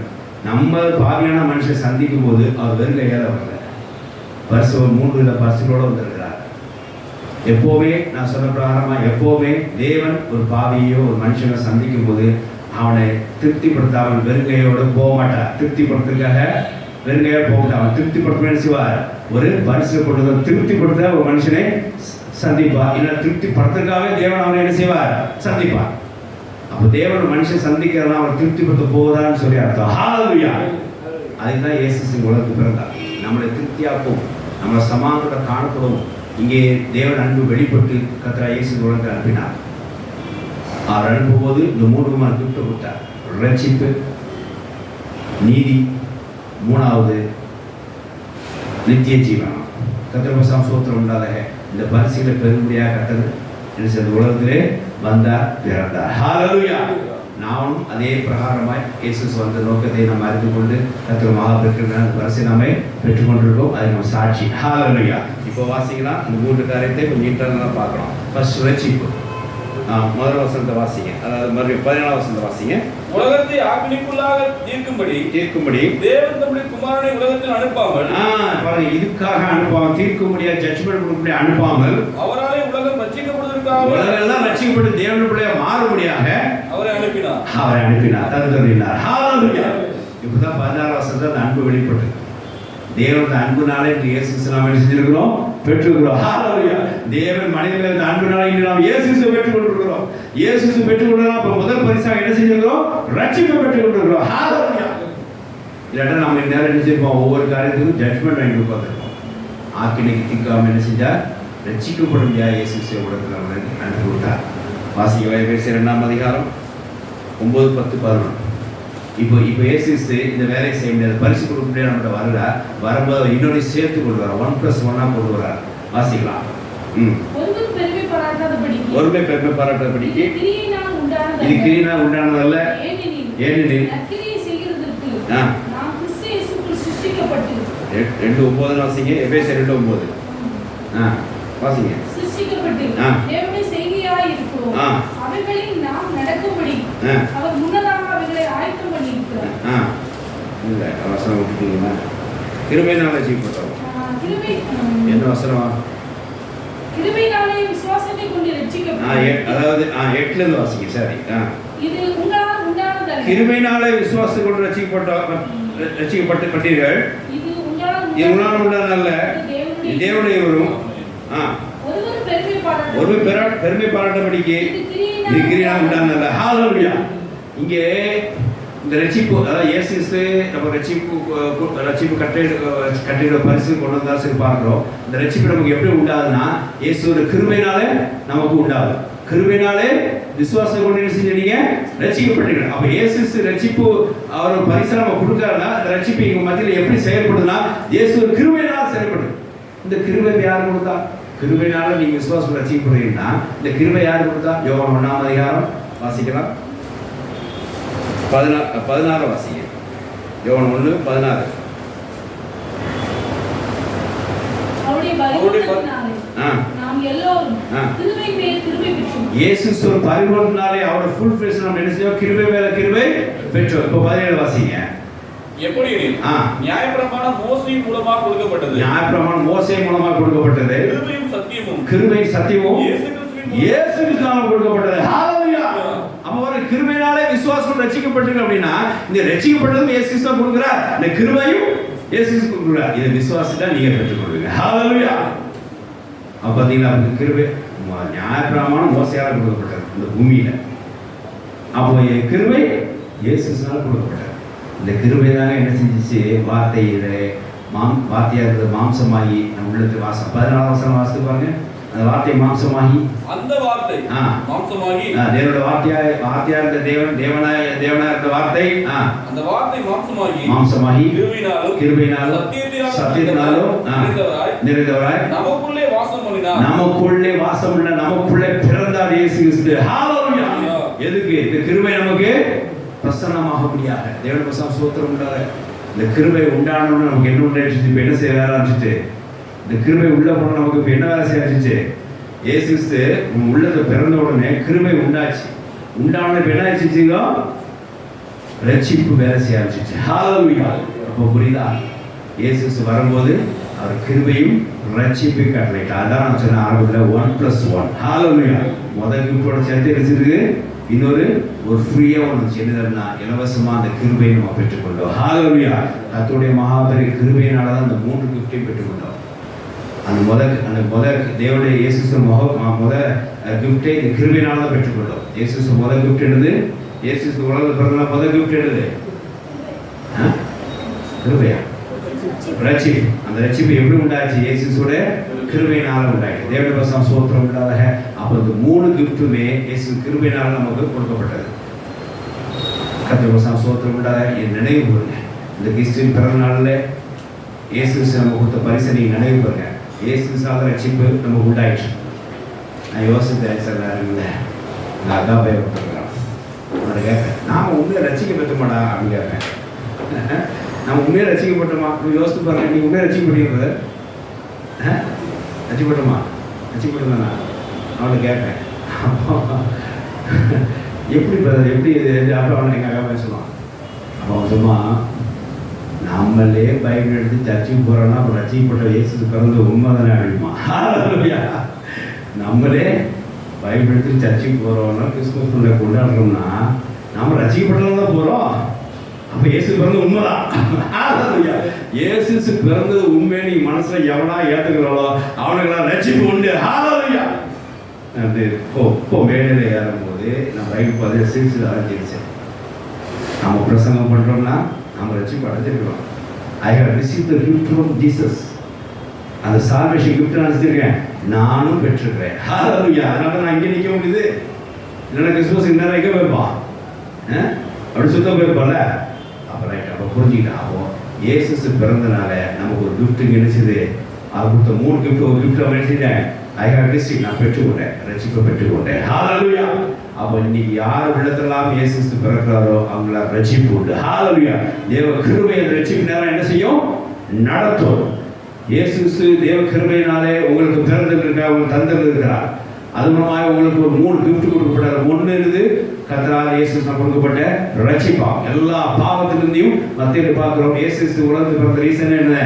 நம்ம பாவியான மனுஷன் சந்திக்கும் போது அவர் வெறும் கையால் வரல, பரிசு 3 வித பரிசுகளோடு வந்திருக்கிறார். எப்போவுமே நான் சொன்ன பிரகாரமா எப்போவுமே தேவன் ஒரு பாவியோ ஒரு மனுஷனை சந்திக்கும் போது அவனை திருப்திப்படுத்த அவன் வெறுங்கையோடு போக மாட்டார். திருப்திப்படுத்துறதுக்காக வெறுங்கையோட போக மாட்டான். அவன் திருப்திப்படுத்த செய்வார், ஒரு பரிசு கொண்டு திருப்திப்படுத்த ஒரு மனுஷனை சந்திப்பார். இல்லை திருப்திப்படுத்துறதுக்காகவே தேவன் அவனை என்ன செய்வார்? சந்திப்பார். அப்போ தேவன் மனுஷன் சந்திக்கிறதா அவர் திருப்திப்படுத்த போகிறான்னு சொல்லி அர்த்தம். ஹல்லேலூயா. அதுதான் இயேசு உலகத்துக்கு பிறந்தார். நம்மளை திருப்தியாக்கும், நம்மளை சமாதானத்தோட காணப்படும். இங்கே தேவன் அன்பு வெளிப்பட்டு கர்த்தராகிய இயேசு உலகத்தை அனுப்பினார். அவர் அனுப்பும்போது இந்த 3 விதமான கிஃப்ட் கொடுத்தார். ரட்சிப்பு, நீதி, 3வது நித்திய ஜீவனம். கர்த்தருக்கு ஸ்தோத்திரம் உண்டாதாக. இந்த பரிசுகளை பெரும்படியாக கர்த்தர் இந்த உலகத்திலே வந்தார், பிறந்தார். ஹல்லேலூயா. நாமும் அதே பிரகாரமாய் இயேசு வந்த நோக்கத்தை நாம் அறிந்து கொண்டு கர்த்தர் மகாபெரிய பரிசை நாமே பெற்றுக்கொண்டிருக்கோம். அது நம்ம சாட்சி. ஹல்லேலூயா. இப்போ வாசிக்கலாம். இந்த 3 காரியத்தை கொஞ்சம் இன்டர்னலாக பார்க்கலாம். ஃபர்ஸ்ட் ரட்சிப்பு. முதல் வசனத்தை வாசிங்க. அதாவது மறுபடியும் 17ஆம் வசனத்தை வாசிங்க. உலகத்தை ஆக்கினைக்குள்ளாக தீர்க்கும்படி தேவன் தம்முடைய குமாரனை உலகத்தில் அனுப்பாமல், பாருங்க, இதுக்காக அனுப்பாமல், தீர்க்கும்படியா ஜட்ஜ்மென்ட் கொடுக்கும்படியா அனுப்பாமல், அவராலே உலகம் ரட்சிக்கப்படுவதற்காக, உலகெல்லாம் ரட்சிக்கப்பட்டு தேவனுடைய மாறுபடியாக அவரை அனுப்பினார். தந்துள்ளார். ஹல்லேலூயா. இப்பதான் 16ஆம் வசனத்துல அந்த அன்பு வெளிப்பட்டு தேவனுடைய அன்புனாலே இயேசு நாம் என்ன செஞ்சிருக்கிறோம்? பெற்றுக்கிறோம். ஹல்லேலூயா. தேவன் மனிதர்கள் அன்புனாலே இன்று நாம் இயேசுவை பெற்றுக்கொண்டிருக்கிறோம். இயேசுவை பெற்றுக்கொண்டா இப்போ முதல் பரிசாக என்ன செஞ்சிருக்கிறோம்? ரட்சிப்பை பெற்றுக்கொண்டிருக்கிறோம். ஹல்லேலூயா. இல்லாட்டா நம்ம இந்த நேரம் என்ன செய்வோம்? ஒவ்வொரு காரியத்துக்கும் ஜட்ஜ்மெண்ட் வாங்கி உட்காந்துருக்கோம். ஆக்கினைக்கு திக்காம என்ன செஞ்சார்? ரட்சிக்கப்படும் இயேசுவை உலகத்தில் நம்மளுக்கு அனுப்பி விட்டார். வாசிக்க பேச 2ஆம் அதிகாரம் 9, 10, 11. இப்போ இயேசு இந்த வேலையை செய்ய முடியாது, பரிசு கொடுக்க முடியாது. நம்மகிட்ட வருகிறார். வரும்போது இன்னொரு சேர்த்து கொண்டு வர 1+1 கொண்டு வர்றார். வாசிக்கலாம். ஒருமை பெருமை பாராட்டாதபடிக்கு இது கிரியினால் உண்டானதல்ல, ஏனெனில் 2:9 வாசிங்க. எபேசியர் 2:9 வாசிங்க. தேவனுடைய செய்கையாய் இருக்கிறோம். அவைகளில் நாம் நடக்கும்படி அவர் முன்னதாக அவைகளை ஆயத்தம் பண்ணி இருக்கிறார். இல்ல வசனம் விட்டுட்டீங்களா? கிருபையினாலே ஜீவிப்பட்டோம். என்ன வசனம்? கிருபையினாலே விசுவாசத்தை கொண்டு ரட்சிக்கப்பட்டோம். அதாவது 8ல இருந்து வாசிங்க. சரி. இது உங்களால் உண்டானதல்ல. கிருபையினாலே விசுவாசத்தை கொண்டு ரட்சிக்கப்பட்டீர்கள். இது உங்களால் உண்டானதல்ல, தேவனுடைய வரும். பெருமை பாராட்டபடிக்கு இது கிரியினால் உண்டானதல்ல. ஹல்லேலூயா. இங்கே இந்த ரட்சிப்பு, அதாவது இயேசு நம்ம ரட்சிப்பு கட்டிட பரிசு கொண்டு வந்தால் சரி பார்க்குறோம். இந்த ரட்சிப்பு நமக்கு எப்படி உண்டாதுன்னா இயேசுவோட கிருபையினாலே நமக்கு உண்டாது. கிருபையினாலே விசுவாசம் கொண்டு என்ன செஞ்சீங்க? ரட்சிக்கப்பட்டீங்க. அப்போ இயேசு ரட்சிப்பு அவர் பரிசு நம்ம கொடுக்காருன்னா இந்த ரட்சிப்பு எங்கள் மத்தியில் எப்படி செயல்படுதுன்னா இயேசு கிருபையினால் செயல்படுது. இந்த கிருபை யார் கொடுத்தா? கிருபையினால நீங்க விசுவாசம் ரட்சிக்கப்படுறீங்கன்னா இந்த கிருபை யார் கொடுத்தா? யோவான் 1ஆம் அதிகாரம் வாசிக்கலாம். 16 வாசிங்க. யோவான் 1:16. அவருடைய பரிபூரணத்தினாலே நாம் எல்லோரும் கிருபை மேல் கிருபை பெற்றோம். இயேசு பரிபூரணத்தினாலே அவரோட ஃபுல் ஃபேஸ் நம்ம என்ன செய்வோம்? கிருபை மேல கிருபை பெற்றோம். இப்போ 17 வாசிங்க. எப்படி நியாயப்பிரமாணம் மோசேயின் மூலமாக கொடுக்கப்பட்டது. நியாயப்பிரமாணம் மோசே மூலமாக கொடுக்கப்பட்டது. கிருபையும் சத்தியமும் இயேசு கிறிஸ்துவால் கொடுக்கப்பட்டது. ஹalleluya. அப்ப ஒரு கிருபையினாலே விசுவாசம் ரட்சிக்கப்பட்டது அப்படினா இந்த ரட்சிக்கப்பட்டதும் இயேசு கிறிஸ்து கொடுக்கிறார். இந்த கிருபையும் இயேசு கிறிஸ்து கொடுக்கிறார். இத விசுவாசித்தா நீங்க பெற்றுக்கொள்வீங்க. ஹalleluya. அப்ப பாத்தீங்களா அந்த கிருபை நியாயப்பிரமாணம் மோசேயால கொடுக்கப்பட்டது இந்த பூமியில. அப்போ கிருபை இயேசு கிறிஸ்துவால கொடுக்கப்பட்டது. இந்த கிருபை தானே என்ன செஞ்சிச்சு? வார்த்தையிலே வார்த்தையா இருந்தது மாம்சமாகி நம்ம உள்ளத்தில் வாசம். 14 வசனம் வாசித்து பாருங்க. அந்த வார்த்தை மாம்சமாகி, அந்த வார்த்தை மாம்சமாகி தேவனுடைய வார்த்தையா இருந்த தேவனாய் இருந்த வார்த்தை அந்த வார்த்தை மாம்சமாகி கிருபையினாலும் சத்தியத்தினாலும் நிறைந்தவராய் நமக்குள்ளே வாசம் பண்ணினார். நமக்குள்ளே பிறந்தார் இயேசு கிறிஸ்து. ஹalleluya. எதுக்கு? இந்த கிருபை நமக்கு பிரசன்னமாக முடியாது. தேவனுடைய பிரசன்னம் ஸ்தோத்திரம் உண்டாக. இந்த கிருபை உண்டானோன்னு நமக்கு என்ன உண்டாயிடுச்சு? இப்போ என்ன செய்ய வேலை ஆரம்பிச்சிட்டு? இந்த கிருபை உள்ள போன நமக்கு இப்போ என்ன வேலை செய்ய ஆரம்பிச்சிச்சு? இயேசு கிறிஸ்து உள்ளத்தை பிறந்த உடனே கிருபை உண்டாச்சு. உண்டான இப்போ என்ன ஆயிடுச்சுங்க? ரட்சிப்பு வேலை செய்ய ஆரம்பிச்சிச்சு. ஹalleluya. அப்போ புரியுதா? இயேசு கிறிஸ்து வரும்போது அவர் கிருபையும் ரட்சிப்பையும் கட்டளையிட்டார். அதான் நான் சொன்ன ஆரம்பத்தில் 1+1. ஹalleluya. முதல் கிஃப்டோட சேர்த்து வச்சிருக்கு. இன்னொரு ஃப்ரீயா ஒன்று செய்ததுன்னா இலவசமா அந்த கிருபையை நம்ம பெற்றுக்கொண்டோம். ஹalleluya. கர்த்தருடைய மகாபெரிய கிருபையினால தான் அந்த 3 கிஃப்டையும் பெற்றுக்கொண்டோம். அந்த முதல் தேவனுடைய இயேசு முதல் கிஃப்டை இந்த கிருபையினால தான் பெற்றுக்கொண்டோம். இயேசு முதல் கிஃப்ட் என்னது? இயேசு உலகத்தில் பிறந்த முதல் கிஃப்ட் என்னது? கிருபையா? ரட்சிப்பு. அந்த ரட்சிப்பு எப்படி உண்டாச்சு? இயேசுவோட கிருபையினால உண்டாயிடுச்சு. தேவனுடைய பிரசன்னம் ஸ்தோத்திரம் உண்டாக. அப்போ இந்த 3 கிஃப்ட்டுமே இயேசு கிருபையினால நமக்கு கொடுக்கப்பட்டது. கர்த்தருடைய பிரசன்னம் ஸ்தோத்திரம் உண்டாக. என் நினைவு கூறுங்க. இந்த கிறிஸ்துவின் பிறந்த நாளில் இயேசு நமக்கு கொடுத்த பரிசை நீங்கள் நினைவு கூறுங்க. இயேசு சாத ரட்சிப்பு நமக்கு உண்டாயிடுச்சு. நான் யோசித்தேன் சார் இல்லை நான் அதான் பயப்பட்டுருக்கிறோம். அவனை கேட்பேன், நாம் உண்மையை ரசிக்க பெற்றுமாடா அப்படின்னு கேட்பேன். நம்ம உண்மையை ரசிக்கப்பட்டோமா? யோசித்து பாருங்க. நீங்கள் உண்மையை ரசிக்கப்பட்டீங்க ரசிக்கப்பட்டோமா? ரசிக்கப்பட்டதானா அவனை கேட்பேன். எப்படி பிரதர் எப்படி அப்புறம் அவனை எங்கள் அக்கா பேசுவான். அப்போ அவன் சும்மா நம்மளே பைபிள் எடுத்து சர்ச்சைக்கு போகிறோன்னா அப்போ ரசிக்கப்பட்ட இயேசுக்கு பிறந்த உண்மை தானே அழியுமா? நம்மளே பைபிள் எடுத்து சர்ச்சைக்கு போகிறோம்னா கிறிஸ்துமஸ் பண்டிகை கொண்டாடுறோம்னா நம்ம ரசிக்கப்பட்டதான் தான் போகிறோம். அப்போ இயேசு பிறந்த உண்மைதான். இயேசு பிறந்தது உண்மை. நீ மனசுல எவனா ஏற்றுக்கிறாளோ அவனுக்கெல்லாம் ரட்சிப்பு உண்டு. ஹalleluya. அது இப்போ மேடையில் ஏறும்போது நம்ம பைபிள் பதில் சிரிச்சு அடைஞ்சிருச்சேன். நம்ம பிரசங்கம் பண்ணுறோம்னா நம்ம ரட்சிப்பு அடைஞ்சிருக்கிறோம். I have received the gift from Jesus. அந்த சால்வேஷன் கிஃப்ட் நான் வச்சிருக்கேன், நானும் பெற்றிருக்கிறேன். ஹalleluya. அதனால நான் இங்கே நிற்க முடியுது. இல்லைன்னா கிறிஸ்துமஸ் இன்னும் எங்கே போயிருப்பான்? அப்படி சுத்தம் போயிருப்பான்ல. அப்போ ரைட். அப்போ புரிஞ்சுக்கிட்டேன். அப்போ இயேசு பிறந்தனால நமக்கு ஒரு கிஃப்ட்டு கிடைச்சிது. அது கொடுத்த 3 கிஃப்ட். ஒரு கிஃப்ட் அவன் நினைச்சிட்டேன். I have received. நான் பெற்றுக்கொண்டேன், ரட்சிப்பை பெற்றுக்கொண்டேன். ஹalleluya. அப்போ இன்னைக்கு யார் உள்ளத்தெல்லாம் இயேசு பிறக்கிறாரோ அவங்கள ரட்சிப்பு உண்டு. ஹalleluya. தேவ கிருபை ரட்சிப்பு நேரம் என்ன செய்யும்? நடத்தும். இயேசு தேவ கிருபையினாலே உங்களுக்கு பிறந்திருக்கிறார், உங்களுக்கு தந்திருக்கிறார். அது மூலமாக உங்களுக்கு ஒரு 3 கிஃப்ட் கொடுக்கப்பட்டார். ஒன்று இருக்குது கர்த்தரால் இயேசு கொடுக்கப்பட்ட ரட்சிப்பா. எல்லா பாவத்திலிருந்தையும் மத்தியில் பார்க்கிறோம். இயேசு உலகத்துக்கு பிறந்த ரீசன் என்ன?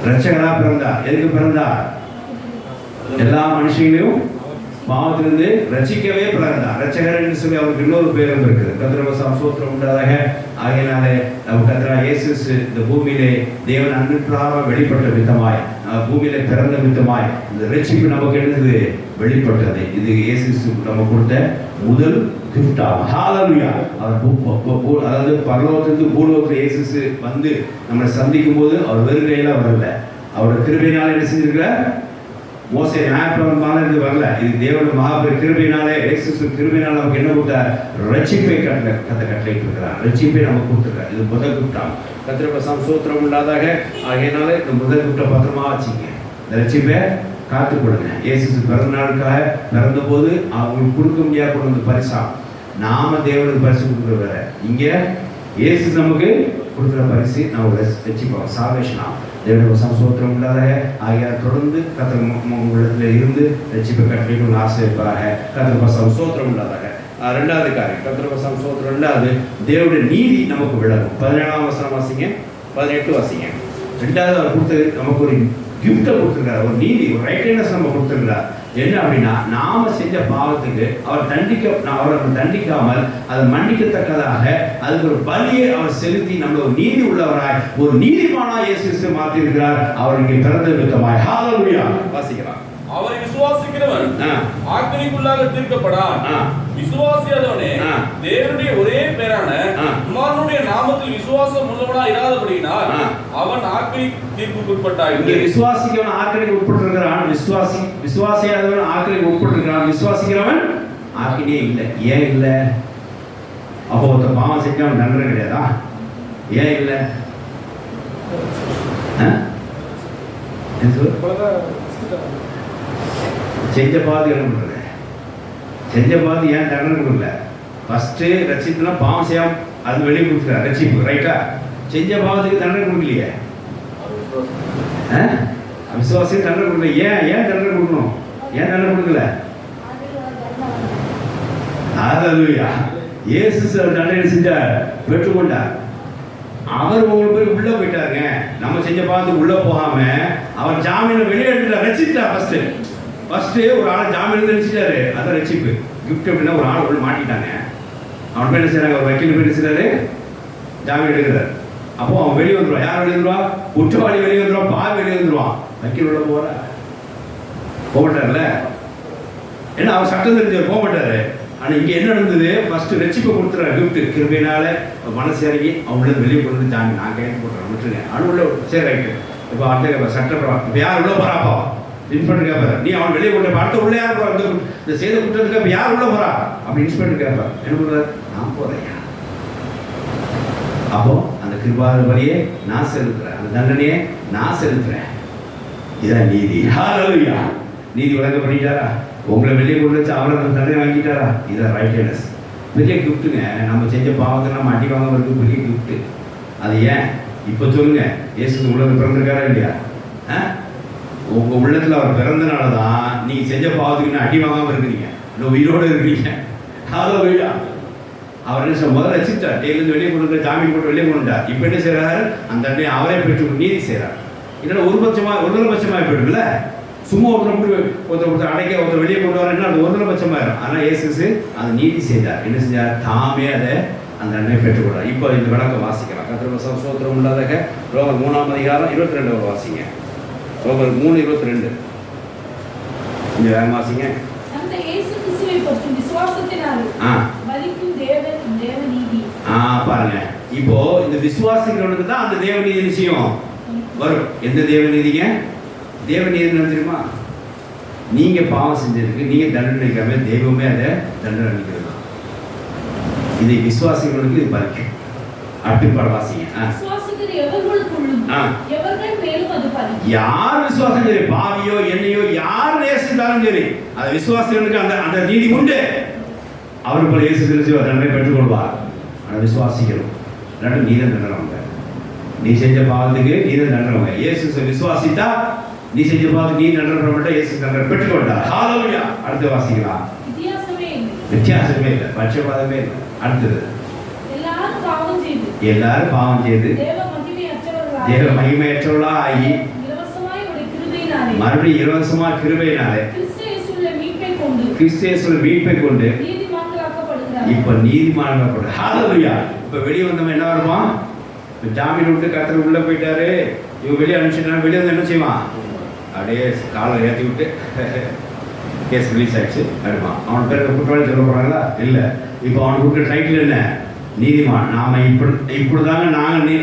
ரட்சகரா பிறந்தார். எதுக்கு பிறந்தார்? எல்லா மனுஷங்களையும் பாவத்திலிருந்து ரட்சிக்கவே பிறந்தார். ரட்சகர் என்று சொல்லி அவருக்கு இன்னொரு பேரும் இருக்குது. கர்த்தருடைய ஸ்தோத்திரம் உண்டாதாக. ஆகையினாலே நம்ம கர்த்தரா இயேசு இந்த பூமியிலே தேவன் அன்பிற்காக வெளிப்பட்ட விதமாய், பூமியிலே பிறந்த விதமாய் இந்த ரட்சிப்பு நமக்கு என்னது? வெளிப்பட்டது. இது இயேசு நம்ம கொடுத்த முதல் கிஃப்ட் ஆகும். ஹalleluya. அதாவது பரலோகத்திலிருந்து பூலோகத்தில் இயேசு வந்து நம்மளை சந்திக்கும் போது அவர் வெறும் கையில் வரல. அவரோட கிருபையினால என்ன செஞ்சிருக்கிறார்? மோசே நியாயப்பிரமாணம் இருந்து வரல. இது தேவனுடைய மகாபெரிய கிருபையினாலே இயேசு கிருபையினால நமக்கு என்ன கொடுத்தார்? ரட்சிப்பை கட்டளையிட்டு இருக்கிறார். ரட்சிப்பை நமக்கு கொடுத்துருக்கார். இது முதல் கிஃப்டாம். கர்த்தருடைய ஸ்தோத்திரம் உண்டாதாக. ஆகையினால இந்த முதல் கிஃப்டை பத்திரமா வச்சுங்க. இந்த ரட்சிப்பை காத்துக்கொள்ளுங்க. இயேசு பிறந்த நாளுக்காக பிறந்த போது அவங்களுக்கு கொடுக்க முடியாது கொண்டு வந்து பரிசா. நாம தேவனுக்கு பரிசு கொடுக்குற வேற. இங்கே இயேசு நமக்கு கொடுக்குற பரிசு நம்ம ரட்சிப்போம். சால்வேஷனா தேவனுடைய சந்தோத்திரம் உண்டாதாக. ஆகியால் தொடர்ந்து கர்த்தர் உள்ளத்தில் இருந்து ரட்சிப்பை கட்டளைக்கு ஆசைப்பாக. கர்த்தர் சந்தோத்திரம் உண்டாதாக. ரெண்டாவது காரியம் கர்த்தர் சந்தோத்திரம். ரெண்டாவது தேவனுடைய நீதி நமக்கு விளங்கும். 17ஆம் வசனம் வாசிங்க, 18 வாசிங்க. ரெண்டாவது அவர் கொடுத்து நமக்கு ஒரு கிஃப்டை கொடுத்துருக்காரு, ஒரு நீதி, ஒரு ரைட்னஸ் நம்ம கொடுத்துருக்கிறார். என்ன அப்படின்னா, நாம செஞ்ச பாவத்துக்கு அவர் தண்டிக்காமல் அதை மன்னிக்கத்தக்கதாக அதுக்கு ஒரு பலியை அவர் செலுத்தி நம்ம ஒரு நீதி உள்ளவராய், ஒரு நீதிமானாய் இயேசு கிறிஸ்து மாற்றி இருக்கிறார். அவர் இங்கே பிறந்த விதமாய். ஹல்லேலூயா. வாசிக்கலாம். அவரை விசுவாசிக்கிறவன் ஆக்கினைக்குள்ளாக தீர்க்கப்படான். விசுவாசியாதவனே தேவனுடைய ஒரே பேரான குமாரனுடைய நாமத்தில் விசுவாசம் உள்ளவனா இராதபடியினால் அவன் ஆக்கினை தீர்ப்புக்குட்பட்டாய். இங்கே விசுவாசிக்கிறவன் ஆக்கினைக்கு உட்பட்டிருக்கிறான். விசுவாசியாதவன் ஆக்கினைக்கு உட்பட்டிருக்கிறான். விசுவாசிக்கிறவன் ஆக்கினே இல்லை. ஏன் இல்லை? அப்போ ஒருத்தர் பாவம் செஞ்சவன் தண்டனை கிடையாதா? ஏன் இல்லை? செஞ்ச பாதி என்ன பண்றது? செஞ்ச பாதி ஏன் தண்டனை கொடுக்கல? ஃபர்ஸ்ட் ரட்சித்துனா பாவம் செய்யாம அது வெளியே கொடுத்துட்டார் ரட்சிப்பு, ரைட்டா? செஞ்ச பாவத்துக்கு தண்டனை கொடுக்கலையே. விசுவாசிக்கு தண்டனை கொடுக்கல. ஏன் தண்டனை கொடுக்கணும்? ஏன் தண்டனை கொடுக்கல? ஹல்லேலூயா. இயேசு தண்டனை செஞ்சார், பெற்றுக்கொண்டார். அவர் உங்களுக்கு போய் உள்ள போயிட்டாருங்க. நம்ம செஞ்ச பாவத்துக்கு உள்ள போகாம அவர் ஜாமீனை வெளியே எடுத்துட்டார், ரட்சித்தார். ஃபர்ஸ்ட் ஒரு ஆள் ஜாமீன் ரட்சிச்சாரு, அதான் ரட்சிப்பு. கிஃப்ட் அப்படின்னா ஒரு ஆள் உள்ள மாட்டிட்டாங்க, அவன் போய் என்ன செய்யறாங்க, ஒரு வக்கீல் போய் என்ன செய்யறாரு, ஜாமீன் எடுக்கிறார். அப்போ அவன் வெளியே வந்துடுவான். யார் வெளியே வந்துடுவா? குற்றவாளி வெளியே வந்துடுவான், பாவி வெளியே வந்துடுவான். வக்கீல் உள்ள போற போகட்டார்ல, ஏன்னா அவர் சட்டம் தெரிஞ்சவர் போகட்டாரு. ஆனால் இங்கே என்ன நடந்தது? ஃபர்ஸ்ட் ரட்சிப்பை கொடுத்துறாரு, கிஃப்ட். கிருபையினால மனசு இறங்கி அவங்கள வெளியே கொண்டு வந்து ஜாமீன் நான் கையில் போட்டுறேன், விட்டுருங்க. அவன் உள்ள சரி ரைட்டு. இப்போ அடுத்த சட்டப்பிரவா இப்போ யார் உள்ள போறாப்பா? இன்ஸ்பெக்டர் கேட்பாரு, நீ அவன் வெளியே கொண்டு அடுத்த உள்ள யார் போறா? இந்த செய்த குற்றத்துக்கு இப்போ யார் உள்ள போறா அப்படி இன்ஸ்பெக்டர் கேட்பார். என்ன பண்ணுறாரு? நான் போறேன். அப்போ அந்த கிருபாத வழியே நான் செலுத்துறேன், அந்த தண்டனையே நான் செலுத்துறேன். இதான் நீதி. ஹல்லேலூயா. நீதி வழங்க பண்ணிட்டாரா? உங்களை வெளியே கொண்டு வச்சு அவரை அந்த தண்டனை வாங்கிட்டாரா? இதான் ரைட்னஸ். பெரிய கிஃப்ட்டுங்க. நம்ம செஞ்ச பாவத்தை நம்ம அடி வாங்க இருக்கு, பெரிய கிஃப்ட்டு. அது ஏன் இப்போ சொல்லுங்க, இயேசு உள்ளது பிறந்திருக்காரா இல்லையா? உங்கள் உள்ளத்தில் அவர் பிறந்தனால தான் நீங்கள் செஞ்ச பாவத்துக்கு அடி வாங்காமல் இருக்கிறீங்க, இன்னும் உயிரோடு இருக்கிறீங்க. ஹல்லேலூயா. அவர் என்ன சொல்ல முதல்ல ரசித்தார், ஜெயிலிருந்து வெளியே கொண்டு ஜாமீன் போட்டு வெளியே கொண்டுட்டார். இப்போ என்ன செய்கிறாரு? அந்த தண்டனை அவரே பெற்று நீதி செய்கிறார். இல்லைன்னா ஒரு பட்சமாக போயிடும்ல. சும்மா ஒருத்தர் அடைக்க ஒருத்தர் வெளியே கொண்டு வரேன்னா அது ஒரு பட்சமாயிரும். ஆனால் இயேசு அது நீதி செய்தார். என்ன செஞ்சார்? தாமே அதை அந்த தண்டனை பெற்றுக்கொள்றார். இப்போ இந்த விளக்கம் வாசிக்கலாம். கர்த்தருக்கு ஸ்தோத்திரம் உண்டாதாக. ரோமர் 3ஆம் அதிகாரம் 22 வாசிங்க. ரோமர் 3:22 இந்த வேகம் வாசிங்க. அந்த இயேசு கிறிஸ்துவை பற்றி விசுவாசத்தினாலே பலிக்கும் தேவ நீதி. பாருங்க, இப்போ இந்த விசுவாசிக்கிறவனுக்கு தான் அந்த தேவ நீதி நிச்சயம் வரும். எந்த தேவ நீதிங்க? தேவ நீதி என்ன தெரியுமா? நீங்க பாவம் செஞ்சதுக்கு நீங்க தண்டனைக்காம தெய்வமே அதை தண்டனை அளிக்கிறது. இதை விசுவாசிகளுக்கு இது பலிக்கும். அட்டுப்பாடு வாசிங்க. யார் விசுவாசம் சரி, பாவியோ என்னையோ யார் நேசித்தாலும் சரி, அந்த விசுவாசிகளுக்கு அந்த நீதி உண்டு. அவர் போல இயேசு கிறிஸ்து தண்டனை பெற்றுக் கொள்வார். அதை விசுவாசிக்கணும். இல்லாட்டி நீதான் தண்டனை. நீ செஞ்ச பாவத்துக்கு நீதான் தண்டனை. இயேசு விசுவாசித்தா நீ செஞ்ச பாவத்துக்கு நீ தண்டனை பண்ண இயேசு தண்டனை பெற்றுக்கொண்டார். ஹல்லேலூயா. அடுத்து வாசிக்கலாம். வித்தியாசமே இல்லை, பட்சபாதமே இல்லை. அடுத்தது எல்லாரும் பாவம் செய்து தேவ மகிமையற்றவர்களா ஆகி மறுபடியும் இலவசமா கிருபையினாலே கிறிஸ்து மீட்பை கொண்டு இப்ப நீதிமானாக்கப்படுது. ஹல்லேலூயா. இப்ப வெளியே வந்தவன் என்ன வருவான்? ஜாமீன் விட்டு கர்த்தர் உள்ள போயிட்டாரு, இவன் வெளியே அனுப்பிச்சிட்டான். வெளியே வந்து என்ன செய்வான்? அப்படியே காலை ஏற்றி விட்டு கேஸ் ரிலீஸ் ஆயிடுச்சு அடுப்பான். அவன் பேர் குற்றவாளி சொல்ல போறாங்களா? இல்லை. இப்போ அவனுக்கு கொடுக்குற டைட்டில் என்ன? நீதிமான். நாம இப்படிதாங்க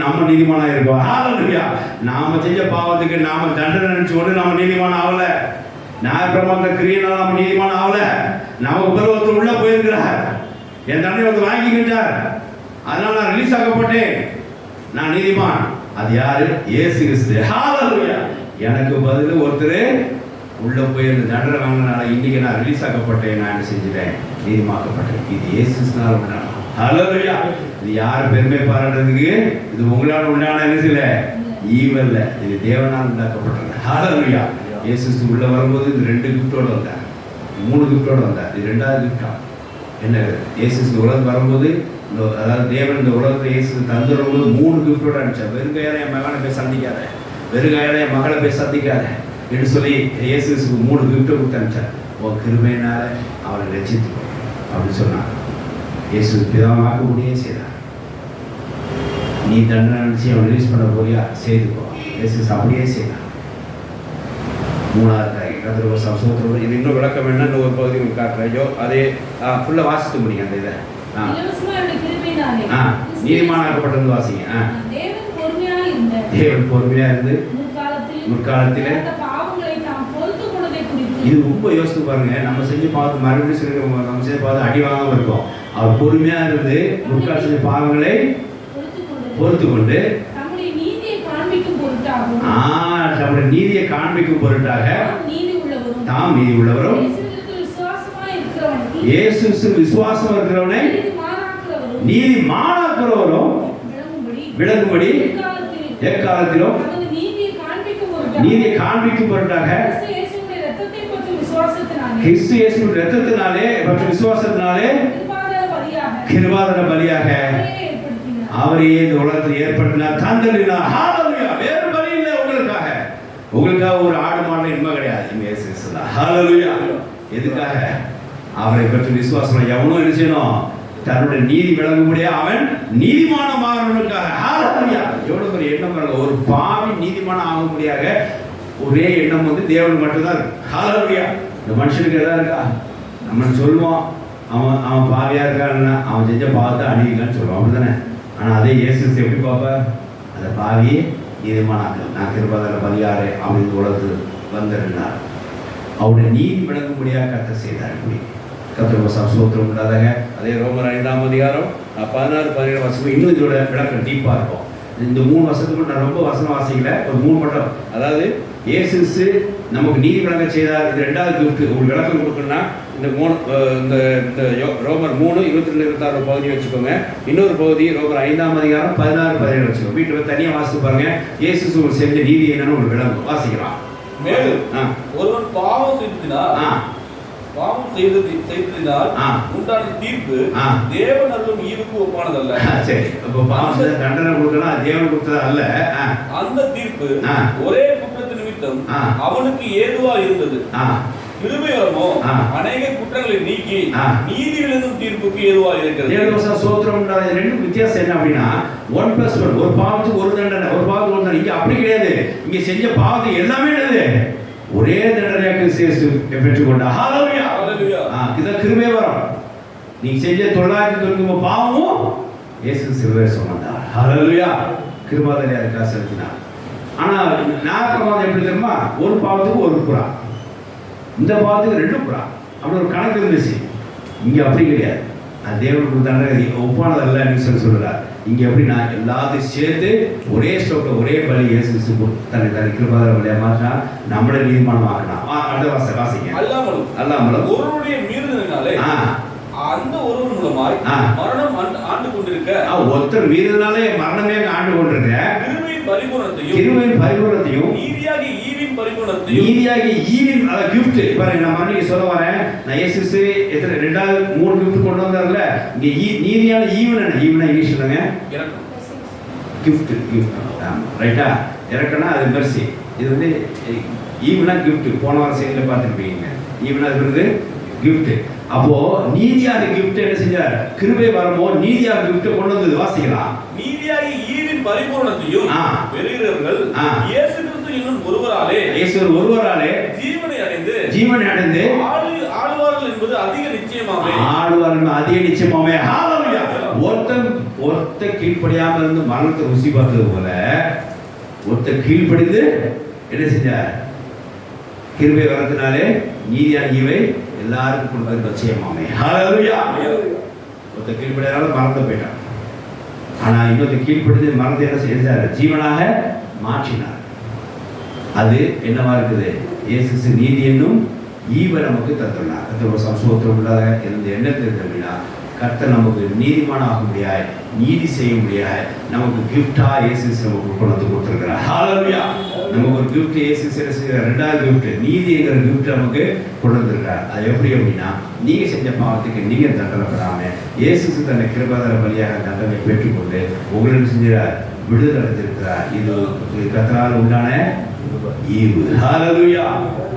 நம்ம நீதிமானா இருக்கோம். ஹல்லேலூயா. நாம செஞ்ச பாவத்துக்கு நாம தண்டனை நினைச்சு கொண்டு நம்ம நீதிமான ஆகல. நியாயப்பிரமாண கிரியனால நம்ம நீதிமான ஆகல. நமக்கு பிறகு ஒருத்தர் உள்ள போயிருக்கிறார், என் தண்டனை வந்து வாங்கிக்கிட்டார், அதனால நான் ரிலீஸ் ஆக்கப்பட்டேன், நான் நீதிமான். அது யாரு? இயேசு கிறிஸ்து. ஹல்லேலூயா. எனக்கு பதில் ஒருத்தர் உள்ள போய் அந்த தண்டனை வாங்கினால இன்னைக்கு நான் ரிலீஸ் ஆக்கப்பட்டேன், நான் என்ன செஞ்சுட்டேன்? நீதிமாக்கப்பட்டேன். இது இயேசுனால உண்டான. ஹல்லேலூயா. இது யார் பெருமை பாராட்டுறதுக்கு? இது உங்களால உண்டான என்ன செய்யல? ஈவல்ல, இது தேவனால் உண்டாக்கப்பட்டது. ஹalleluya. இயேசு உள்ள வரும்போது இது 2 கிஃப்டோட வந்தார், 3 கிஃப்டோட வந்தார். இது 2வது கிஃப்டா என்ன? இயேசு உலகம் வரும்போது, அதாவது தேவன் இந்த உலகத்தை இயேசு தந்துடும்போது 3 கிஃப்டோட அனுப்பிச்சார். வெறுங்கையால என் மகனை போய் சந்திக்காத, வெறுங்கையால என் மகளை போய் சந்திக்காத என்று சொல்லி இயேசு 3 கிஃப்டை கொடுத்து அனுப்பிச்சார். உன் கிருபையினால அவரை ரட்சித்துக்கோ அப்படின்னு சொன்னார். இயேசு பிதாவாக்க முடியே செய்தார். நீ தண்டனை நினச்சி அவன் ரிலீஸ் பண்ண போறியா, செய்துக்கோ. இயேசு அப்படியே செய்தார். 3வது கர்த்தருக்கு சோத்திரம். இது இன்னும் விளக்க வேண்டாம், இன்னும் ஒரு பகுதி உங்களுக்கு காட்டுறேன். அதே ஃபுல்லாக வாசித்து முடியும். அந்த இதை நீதிமானாக்கப்பட்டது வாசிங்க. தேவன் பொறுமையா இருந்து முற்காலத்தில் இது ரொம்ப யோசித்து பாருங்க. நம்ம செஞ்சு பார்த்து மறுபடியும் சொல்லி நம்ம செஞ்சு பார்த்து அடி வாங்காம இருக்கோம். அவர் பொறுமையா இருந்து முற்கால செஞ்ச பாவங்களை பொறுத்து கொண்டு நம்முடைய நீதியை காண்பிக்கும் பொருட்டாக தாம் நீதி உள்ளவரும் இயேசு விசுவாசம் இருக்கிறவனை நீதிமானாக்குறவரும் விளங்கும்படி எக்காலத்திலும் நீதியை காண்பிக்கும் பொருட்டாக கிறிஸ்து இயேசுவின் இரத்தத்தினாலே மற்றும் விசுவாசத்தினாலே கிருபாதார பலியாக அவரையே இந்த உலகத்தில் ஏற்படுத்தினார், தந்தளினார். ஹalleluya. வேறு பலி இல்லை உங்களுக்காக. உங்களுக்காக ஒரு ஆடு மாடு இன்மை கிடையாது. இயேசு சொன்னார் ஹalleluya. எதுக்காக? அவரை பற்றி விசுவாசம் எவனோ என்ன செய்யணும்? தன்னுடைய நீதி விளங்கும்படியா அவன் நீதிமானமாகவனுக்காக. ஹalleluya. எவ்வளவு பெரிய எண்ணம் பாருங்க. ஒரு பாவி நீதிமானம் ஆகும்படியாக ஒரே எண்ணம் வந்து தேவன் மட்டும்தான் இருக்கு. ஹalleluya. இந்த மனுஷனுக்கு எதா இருக்கா? நம்ம சொல்லுவோம் அவன் பாவியா இருக்கான்னா அவன் செஞ்ச பாவத்தை அணிவிக்கான்னு சொல்லுவான், அப்படிதானே? ஆனால் அதே இயேசு எப்படி பார்ப்பார்? அந்த பாவியே நீதிமானாக்கள், நான் கிருபாதார பலியாரே அப்படின்னு உலகத்து வந்திருந்தார். அவருடைய நீதி விளங்கும்படியாக கர்த்தர் செய்தார். இப்படி கர்த்தருக்கு சோத்திரம் உண்டாதாக. அதே ரோமர் 5ஆம் அதிகாரம் 16-17 வசனம் இன்னும் இதோட விளக்கம் டீப்பாக இருக்கும். இந்த 3 வருஷத்துக்கு நான் ரொம்ப வசனம் வாசிக்கல, ஒரு 3 மட்டும். அதாவது இயேசு நமக்கு நீதி விளங்க செய்தார். இது 2வது கிஃப்ட். உங்களுக்கு விளக்கம் கொடுக்கணும்னா இந்த ரோமர் 3:22-26 பகுதி வச்சுக்கோங்க. இன்னொரு பகுதி ரோமர் 5ஆம் அதிகாரம் 16-17 வச்சுக்கோங்க. வீட்டில் தனியாக வாசித்து பாருங்க. இயேசு செஞ்ச நீதி என்னன்னு உங்களுக்கு விளங்கும். வாசிக்கலாம். மேலும் ஒருவன் பாவம் செய்ததினால் உண்டான தீர்ப்பு தேவன் அருளும் ஈவுக்கு ஒப்பானதல்ல. சரி, அப்போ பாவம் தண்டனை கொடுக்கலாம், தேவன் கொடுத்தது அல்ல. அந்த தீர்ப்பு ஒரே குற்றத்து நிமித்தம் அவனுக்கு ஏதுவா இருந்தது. கிருபைவரமோ அநேக குற்றங்களை நீக்கி நீதியிலிருந்தும் தீர்ப்புக்கு ஏதுவா இருக்கிறது. சோத்திரம். ரெண்டு வித்தியாசம் என்ன அப்படின்னா 1+1. ஒரு பாவத்துக்கு ஒரு தண்டனை, ஒரு பாவத்துக்கு ஒரு தண்டனை. இங்க அப்படி கிடையாது. இங்க செஞ்ச பாவத்துக்கு எல்லாமே என்னது? ஒரே தண்டனையாக பெற்றுக்கொண்டார். ஹalleluya. இதான் கிருபை வரம். நீங்க செஞ்ச 999 பாவமும் இயேசு சிலுவையை சுமந்தார். ஹalleluya. கிருபாதாரியா இருக்கா செலுத்தினார். ஆனா நாகமாவது எப்படி தெரியுமா? ஒரு பாவத்துக்கு ஒரு புறா, இந்த பாவத்துக்கு 2 புறா, அப்படி ஒரு கணக்கு இருந்துச்சு. இங்க அப்படி கிடையாது. அது தேவனுக்கு தண்டனை ஒப்பானதல்லன்னு சொல்றார். இங்க எப்படின்னா எல்லாத்தையும் சேர்த்து ஒரே ஸ்டோக்கில் ஒரே பலி இயேசு தன்னை கிருபாதார பலியா மாற்றினா நம்மளை நீதிமானம் ஆக்கலாம். அடுத்த வாசிங்க. அல்லாமலும் ஒருவருடைய மீறுதலினாலே அந்த ஒருவர் மூலமாய் மரணம் ஆண்டு கொண்டிருக்க, ஒருத்தர் மீறுதனாலே மரணமே ஆண்டு கொண்டிருக்க கிருபையின் பரிபூரணத்தையும் நீதியாகிய ஈவின் அத gift. பாருங்க, நான் மறுபடியும் சொல்ல வரேன். நான் இயேசு எத்தனை 3 gift கொண்டு வந்தார்ல. இங்க நீதியான ஈவன் என்ன? ஈவனா இங்கிலீஷ்ல தாங்க gift. ரைட்டா? இறக்கனா அது மெர்சி. இது வந்து ஈவனா gift. போன வாரம் செய்தியில பார்த்துருப்பீங்க. ஈவனா இருக்கிறது gift. அப்போ நீதியான gift என்ன செஞ்சார்? கிருபை வரமோ நீதியான gift கொண்டு வந்தது. வாசிக்கலாம். நீதியாகிய ஈவின் பரிபூரணத்தையும் பெறுகிறவர்கள் இயேசு கிறிஸ்து என்னும் ஒருவராலே ஜீவனை அடைந்து ஆளுவார்கள் என்பது அதிக நிச்சயமாமே. ஹalleluya. ஒருத்த கீழ்ப்படியாம இருந்து மரணத்தை ருசி பார்த்தது போல ஒருத்த கீழ்ப்படிந்து என்ன செஞ்சார்? கிருபை வரத்தினாலே நீதியான ஈவை எல்லாருக்கும் கொடுப்பது நிச்சயமாமே. ஹalleluya. ஒருத்த கீழ்ப்படியாத மறந்து போயிட்டான். ஆனா இன்னொரு கீழ்ப்படிந்து மறந்து என்ன செஞ்சார்? ஜீவனாக மாற்றினார். அது என்னவா இருக்குது? இயேசு நீதி என்னும் ஈவை நமக்கு தந்துள்ளார். சோத்திரம் உள்ளதாக இருந்த எண்ணத்தில் அப்படின்னா கர்த்தர் நமக்கு நீதிமான ஆக முடியாது, நீதி செய்ய முடியாது, நமக்கு கிஃப்டா இயேசு நமக்கு கொண்டு வந்து கொடுத்துருக்கிறார். ஹalleluya. நமக்கு ஒரு கிஃப்ட் இயேசு செய்கிற ரெண்டாவது கிஃப்ட் நீதிங்கிற கிஃப்ட் நமக்கு கொண்டு வந்திருக்கார். அது எப்படி அப்படின்னா, நீங்க செஞ்ச பாவத்துக்கு நீங்க தண்டனை பெறாம இயேசு தன்னை கிருபாதார வழியாக தண்டனை பெற்றுக்கொண்டு உங்களுக்கு செஞ்ச விடுதலை அடைஞ்சிருக்கிறார். இது கர்த்தரால் உண்டான ஈவு. ஹalleluya.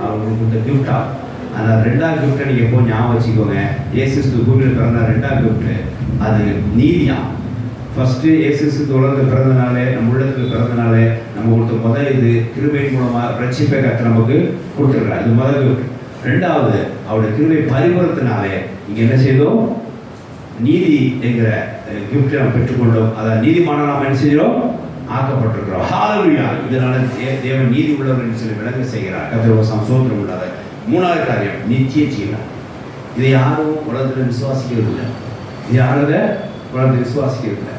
அவங்களுக்கு இந்த கிஃப்டா. அந்த ரெண்டாவது கிஃப்ட்டை நீங்கள் எப்போ ஞாபகம் வச்சுக்கோங்க. இயேசு பூமியில் பிறந்த ரெண்டாவது கிஃப்ட்டு அது நீதியா. ஃபஸ்ட்டு இயேசு உலகத்தில் பிறந்தனாலே, நம்ம உள்ளத்துக்கு பிறந்தனாலே நம்ம கொடுத்த முதல் இது கிருபையின் மூலமாக ரட்சிப்பை கர்த்தர் நமக்கு கொடுத்துருக்காரு. இது முதல் கிஃப்ட். ரெண்டாவது அவருடைய கிருபை பரிபூரணத்தினாலே இங்கே என்ன செய்தோம், நீதி என்கிற கிஃப்ட்டை நம்ம பெற்றுக்கொண்டோம். அதை நீதிமான நாம் என்ன செஞ்சோம், ஆக்கப்பட்டிருக்கிறோம். ஹalleluya. இதனால தேவன் நீதி உள்ளவர் என்று சொல்லி விளங்க செய்கிறார். கர்த்தர் சோத்திரம் உள்ளாத. மூணாவது காரியம் நித்திய ஜீவன். இதை யாரும் உலகத்தில் விசுவாசிக்கிறது இல்லை. இது யாரும் உலகத்தில் விசுவாசிக்கிறது இல்லை.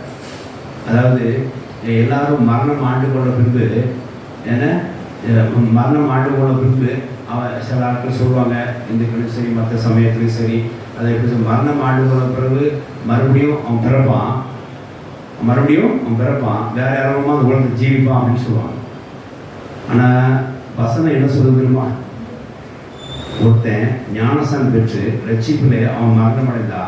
அதாவது எல்லாரும் மரணம் ஆண்டு கொண்ட பின்பு ஏன்னா மரணம் ஆண்டு கொண்ட பின்பு அவன் சில ஆட்கள் சொல்லுவாங்க, இந்துக்களும் சரி மற்ற சமயத்துலையும் சரி, அதை எப்படி மரணம் ஆண்டு கொண்ட பிறகு மறுபடியும் அவன் பிறப்பான், வேற யாரும் அந்த உலகத்தை ஜீவிப்பான் அப்படின்னு சொல்லுவாங்க. ஆனால் வசனம் என்ன சொல்லுது தெரியுமா, ஒருத்தன் ஞானசான் பெற்று ரட்சிப்பிலே அவன் மரணம் அடைந்தா